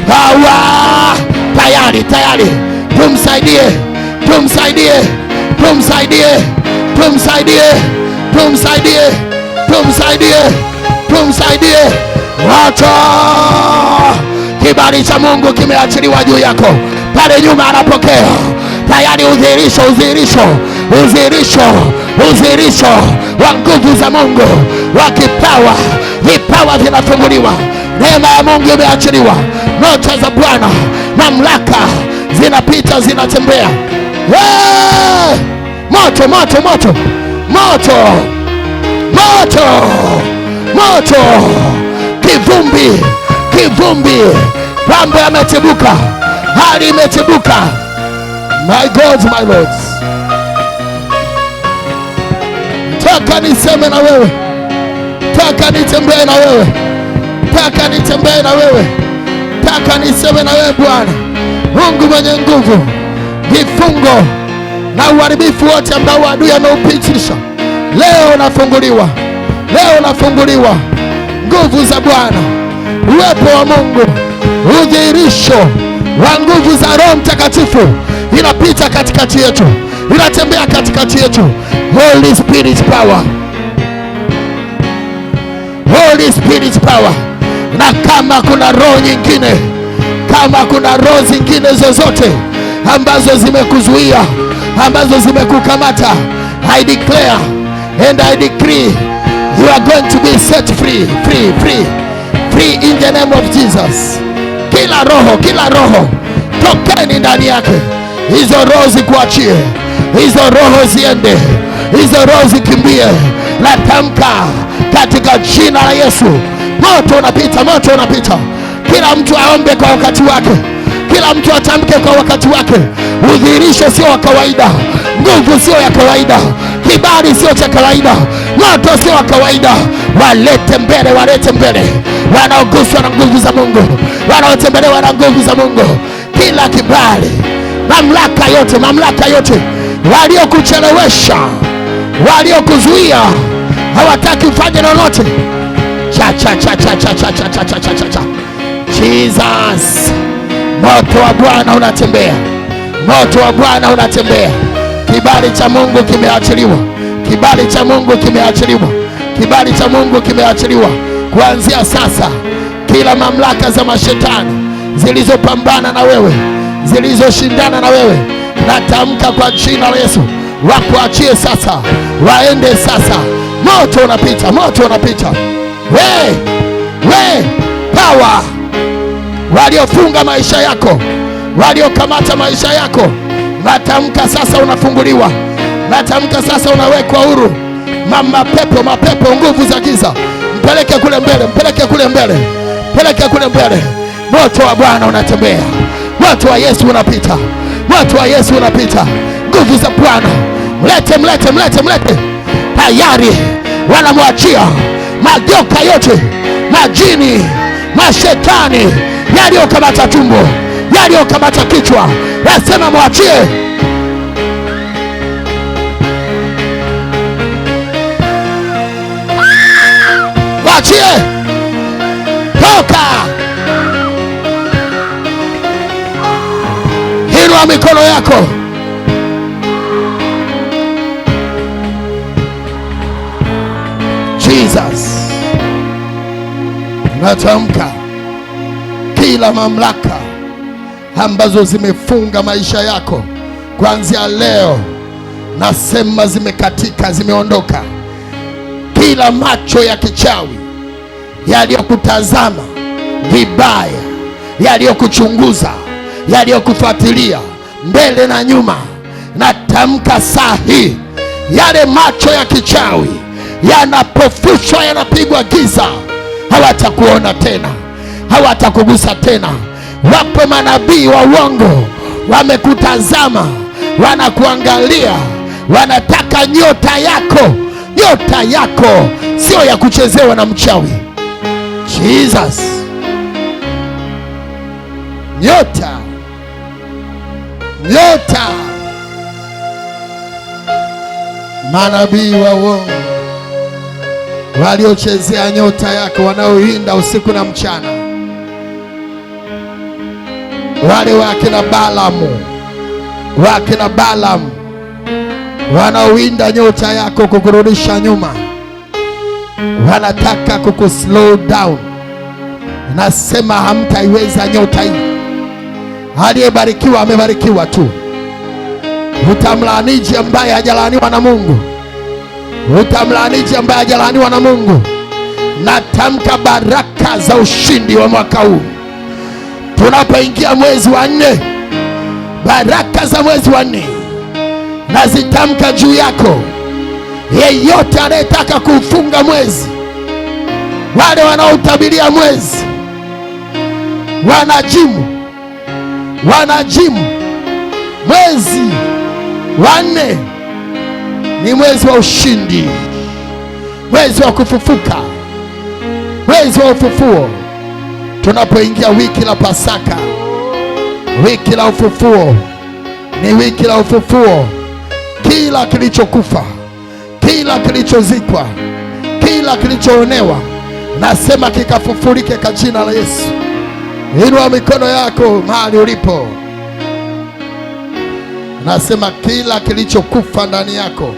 power. Tayari, tayari. Tumsaidie, tumsaidie, tumsaidie, tumsaidie, tumsaidie, tumsaidie, tumsaidie. Wacha kibali cha Mungu kimeachiliwa juu yako. Pale nyuma anapokea tayari udhihirisho, udhihirisho, udhihirisho, udhihirisho wa nguvu za Mungu, wa kipawa. Vipawa vinafunguliwa, neema ya Mungu imeachiliwa, nyota za Bwana, mamlaka zinapita, zinatembea. Moto, moto, moto, moto, moto, moto, kivumbi, kivumbi. Mambo yametebuka, hali imetebuka. My God, my Lord, taka niseme na wewe, taka nitembee na wewe, taka nitembee na wewe, taka niseme na wewe. Bwana Mungu mwenye nguvu, vifungo na uharibifu wote ambao adui ameupitisha, leo nafunguliwa, leo nafunguliwa. Nguvu za Bwana, uwepo wa Mungu, udhihirisho wa nguvu za Roho Mtakatifu inapita katikati yetu, inatembea katikati yetu. Holy Spirit power, Holy Spirit power. Na kama kuna roho nyingine, kama kuna roho zingine zozote ambazo zimekuzuia, ambazo zimekukamata, I declare And I decree you are going to be set free, free, free, free in the name of Jesus. Kila roho tokeni ndani yake. Hizo roho zikuachie, hizo roho ziende, hizo roho zikimbie. Natamka katika jina la Yesu, moto unapita, moto unapita. Kila mtu aombe kwa wakati wake, kila mtu atamke kwa wakati wake. Udhihirisho sio wa kawaida, nguvu sio ya kawaida, kibali sio cha kawaida, moto sio wa kawaida. Walete mbele, walete mbele wanaoguswa na nguvu za Mungu, wanaotembelewa na nguvu za Mungu. Kila kibali, mamlaka yote waliokuchelewesha, waliokuzuia, hawataki ufanye lolote. Jesus, moto wa Bwana unatembea, moto wa Bwana unatembea. Kibali cha Mungu kimeachiliwa, kibali cha Mungu kimeachiliwa, kibali cha Mungu kimeachiliwa. Kuanzia sasa, kila mamlaka za mashetani zilizopambana na wewe, zilizoshindana na wewe, natamka kwa jina la Yesu, wakuachie sasa, waende sasa. Moto unapita, moto unapita. We power waliofunga maisha yako, waliokamata maisha yako, natamka sasa unafunguliwa, natamka sasa unawekwa huru. Mapepo, nguvu za giza, mpeleke kule mbele, mpeleke kule mbele, mpeleke kule mbele. Moto wa Bwana unatembea, moto wa Yesu unapita, moto wa Yesu unapita. Nguvu za Bwana, mlete. Tayari wanamwachia majoka yote, majini, mashetani yaliyokamata tumbo, yaliyokamata kichwa. Nasema mwachie. Mwachie. Toka. Inua mikono yako. Jesus, natamka kila mamlaka ambazo zimefunga maisha yako kuanzia leo, nasema zimekatika, zimeondoka. Kila macho ya kichawi yaliyokutazama vibaya, yaliyokuchunguza, yaliyokufuatilia mbele na nyuma, natamka saa hii yale macho ya kichawi yanapofushwa, yanapigwa giza. Hawatakuona tena, hawatakugusa tena. Wapo manabii wa uongo wamekutazama, wanakuangalia, wanataka nyota yako. Nyota yako sio ya kuchezewa na mchawi. Jesus, nyota manabii wa uongo waliochezea nyota yako, wanaoinda usiku na mchana, wale wakina Balamu wanaoinda nyota yako kukurudisha nyuma, wanataka kukuslow down. Nasema hamtaiweza nyota hii. Aliyebarikiwa amebarikiwa tu. Utamlaaniji ambaye hajalaaniwa na Mungu, utamlaaniji ambaye hajalaaniwa na Mungu. Natamka baraka za ushindi wa mwaka huu tunapoingia mwezi wa 4. Baraka za mwezi wa 4 nazitamka juu yako. Yeyote anayetaka kufunga mwezi, wale wanaotabiria mwezi, wanajimu, mwezi wa 4 ni mwezi wa ushindi, mwezi wa kufufuka, mwezi wa ufufuo. Tunapoingia wiki la Pasaka, wiki la ufufuo, ni wiki la ufufuo. Kila kilichokufa, kila kilichozikwa, kila kilichoonewa, nasema kikafufurike kwa jina la Yesu. Inua mikono yako mahali ulipo. Nasema kila kilichokufa ndani yako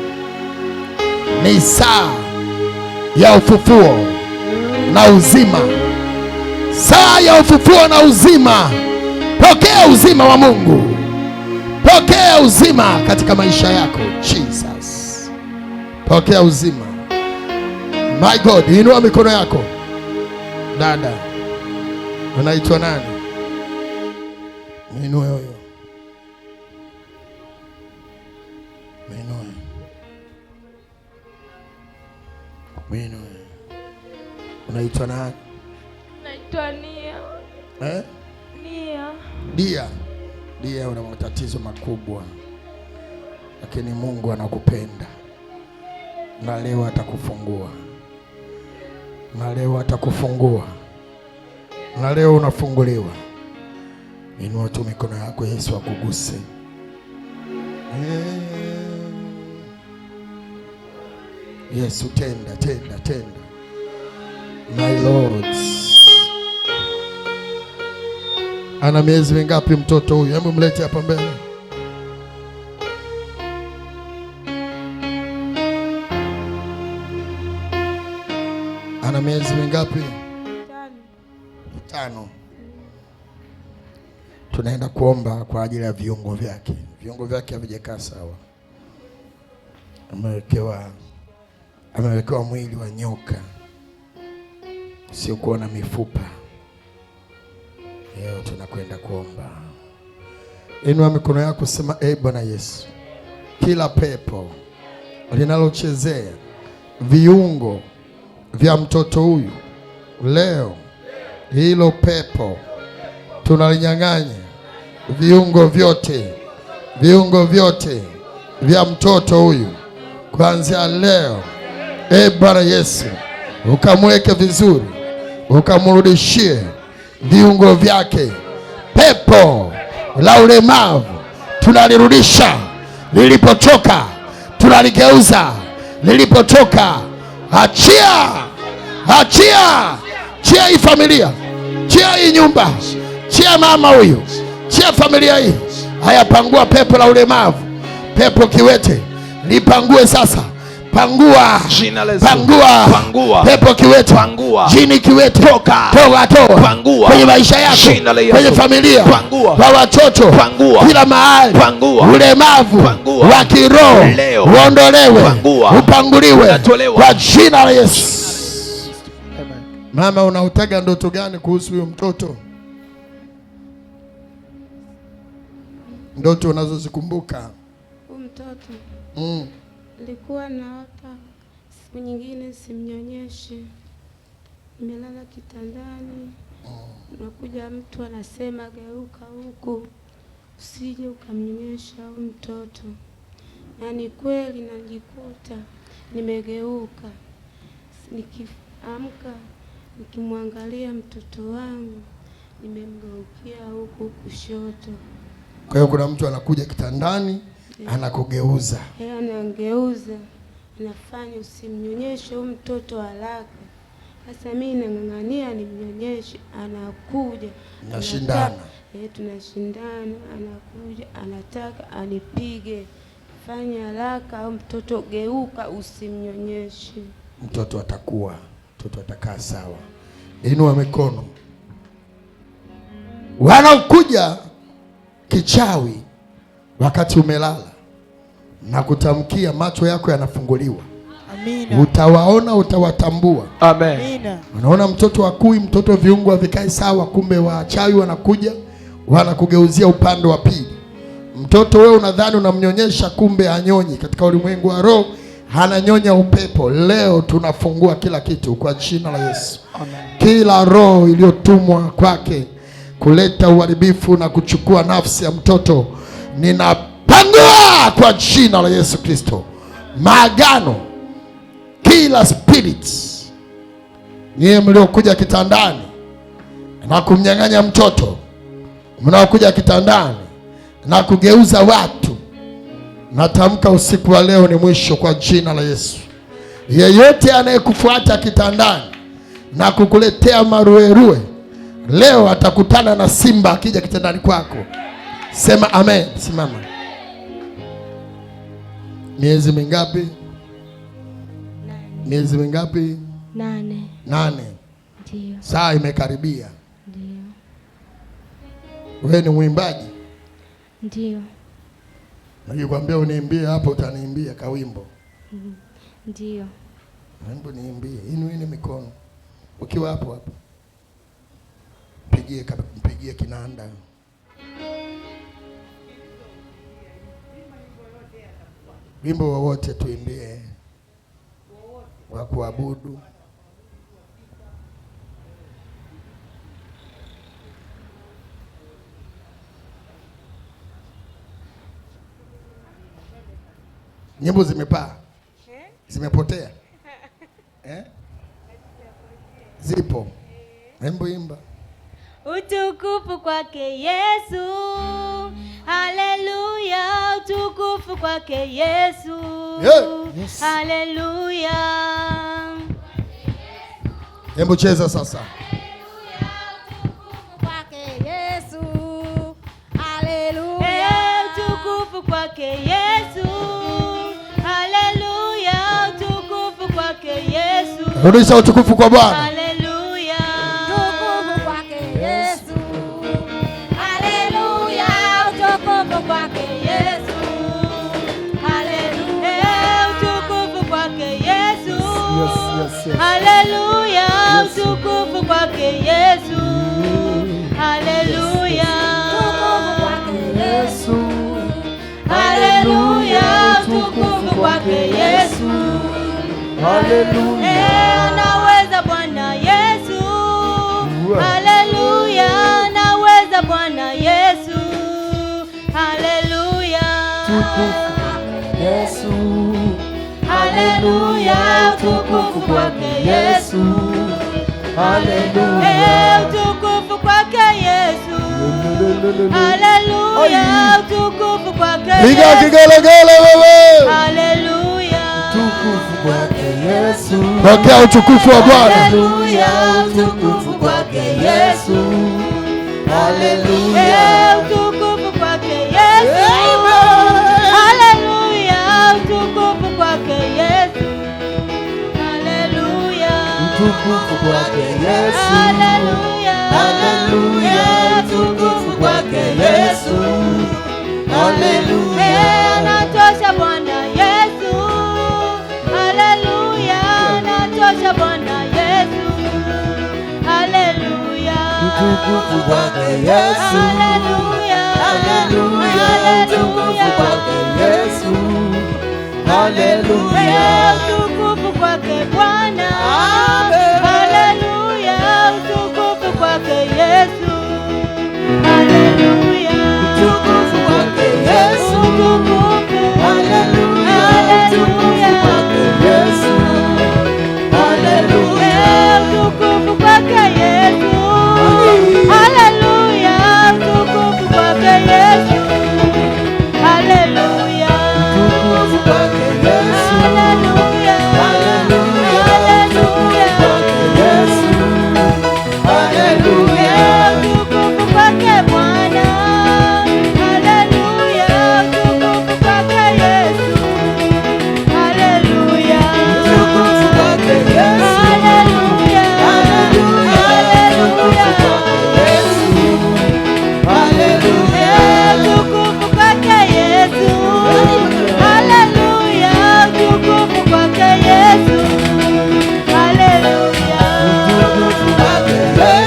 ni saa ya ufufuo na uzima. Saa ya ufufuo na uzima. Pokea uzima wa Mungu, pokea uzima katika maisha yako. Jesus, Pokea uzima. My God, inua mikono yako. Dada, unaitwa nani? Inua huyo. Inua. Unaitwa nani? Naitwa Nia. Nia. Dia, una matatizo makubwa, lakini Mungu anakupenda na leo atakufungua. Na leo unafunguliwa. Inua tu mikono yako, Yesu akuguse. Yesu, tenda. My Lord. Ana miezi mingapi mtoto huyu? Hebu mlete hapa mbele. Ana miezi mingapi? 5. Tunaenda kuomba kwa ajili ya viungo vyake. Viungo vyake havijakaa sawa. Amewekewa mwili wa nyoka, sio kuona mifupa. Leo tunakwenda kuomba. Inua mikono yako, sema Bwana Yesu, kila pepo linalochezea viungo vya mtoto huyu leo, hilo pepo tunalinyang'anya. Viungo vyote vya mtoto huyu kuanzia leo, Bwana Yesu, ukamweke vizuri, ukamrudishie viungo vyake. Pepo la ulemavu tunalirudisha lilipotoka, tunaligeuza lilipotoka. Achia hii familia, chia hii nyumba, chia mama huyu, chia familia hii. Haya, pangua pepo la ulemavu, pepo kiwete, lipangue sasa. Pangua. Pepo kiwete, jini kiwete, toa kwenye maisha yako, kwenye familia, kwa watoto, kila mahali. Ulemavu wa kiroho uondolewe, upanguliwe kwa jina la Yesu. Mama, unautaga ndoto gani kuhusu huyo mtoto? Ndoto unazozikumbuka? Mtoto nilikuwa naota siku nyingine simnyonyeshe, nimelala kitandani, nakuja mtu anasema geuka huku usije ukamnyonyesha huyu mtoto. Na ni kweli najikuta nimegeuka, nikiamka nikimwangalia mtoto wangu nimemgeukia huku kushoto. Kwa hiyo kuna mtu anakuja kitandani, anakugeuza. Anangeuza, anafanya usimnyonyeshe huyu mtoto haraka. Sasa mimi nang'ang'ania nimnyonyeshe, anakuja tunashindana. Tunashindana, anakuja anataka anipige. Fanya haraka au mtoto geuka, usimnyonyeshe. Mtoto atakaa sawa. Inua mikono. Wanakuja kichawi wakati umelala na kutamkia, macho yako yanafunguliwa. Amina. Utawaona, utawatambua. Amen. Unaona mtoto akui, mtoto viungo havikae sawa, kumbe wachawi wanakuja wanakugeuzia upande wa pili. Mtoto wewe unadhani unamnyonyesha, kumbe hanyonyi. Katika ulimwengu wa roho ananyonya upepo. Leo tunafungua kila kitu kwa jina la Yesu. Amen. Kila roho iliyotumwa kwake kuleta uharibifu na kuchukua nafsi ya mtoto, ninapangua kwa jina la Yesu Kristo. Maagano, kila spirit nyie mliokuja kitandani na kumnyang'anya mtoto, mnaokuja kitandani na kugeuza watu, natamka usiku wa leo ni mwisho kwa jina la Yesu. Yeyote anayekufuata kitandani na kukuletea maruerue, leo atakutana na simba akija kitandani kwako. Sema amen. Simama. Miezi mingapi? 8. Miezi mingapi? 8. 8. Ndio. Saa imekaribia. Ndio. Wewe ni mwimbaji? Ndio. Nikwambia uniimbie hapo, utaniimbia kawimbo. Ndio. Hebu niimbie, inueni mikono. Ukiwa hapo hapo. Mpigie kinanda. Wimbo wowote tuimbie. Wa kuabudu. Nyimbo zimepaa. Zimepotea. Zipo. Hebu imba. Utukufu kwake Yesu. Haleluya, utukufu kwake Yesu. Yes. Haleluya. Hebu cheza sasa. Utukufu kwake Yesu. Haleluya, utukufu kwake Yesu. Haleluya, utukufu kwake Yesu. Rudisha utukufu kwa Bwana. Haleluya, utukufu kwake Yesu. Haleluya, utukufu kwake Yesu. Haleluya, utukufu kwake Yesu. Haleluya, utukufu kwake Yesu. Haleluya, utukufu kwake Yesu. Haleluya, utukufu kwake Yesu. Haleluya, anaweza Bwana Yesu. Haleluya, anaweza Bwana Yesu. Haleluya, utukufu kwake Yesu. Haleluya, utukufu kwake Yesu. Haleluya, utukufu kwake Yesu. Haleluya, utukufu kwake Yesu. Piga kigelegele wewe. Haleluya, utukufu kwake Yesu. Pokea utukufu wa Bwana. Haleluya, utukufu kwake Yesu. Haleluya, utukufu kwake Yesu. Haleluya, utukufu kwake Yesu. Haleluya, utukufu kwake Yesu. Haleluya, utukufu kwake Yesu. Haleluya, anatosha Bwana Yesu. Haleluya, anatosha Bwana Yesu. Haleluya, utukufu kwake Yesu. Haleluya, utukufu kwake Yesu. Haleluya, utukufu kwake Bwana. Haleluya, utukufu kwake Yesu. Haleluya, utukufu kwake Yesu. Haleluya, utukufu kwake Yesu. Haleluya, utukufu kwake Yesu. Haleluya, utukufu kwake Yesu. Haleluya, utukufu kwake Yesu. Haleluya, utukufu kwake Yesu. Haleluya, utukufu kwake Bwana. Haleluya, utukufu kwake Yesu. Haleluya, utukufu kwake Yesu. Haleluya, utukufu kwake Yesu. Haleluya, utukufu kwake Yesu. Haleluya, utukufu kwake Yesu. Haleluya, utukufu kwake Yesu.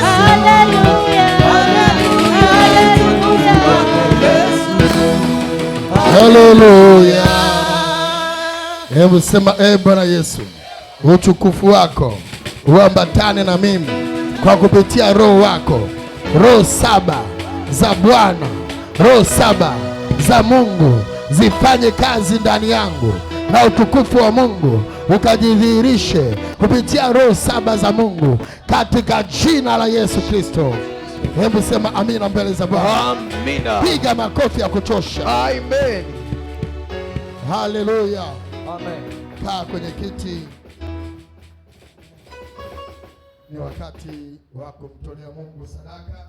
Haleluya. Hebu sema Bwana Yesu, utukufu wako uambatane na mimi kwa kupitia roho wako. Roho 7 za Bwana, roho 7 za Mungu zifanye kazi ndani yangu, na utukufu wa Mungu ukajidhihirishe kupitia roho 7 za Mungu katika jina la Yesu Kristo. Hebu sema amina mbele za Bwana. Amina. Piga makofi ya kutosha. Amen. Haleluya. Amen. Kaa kwenye kiti. Ni wakati wa kumtolea Mungu sadaka.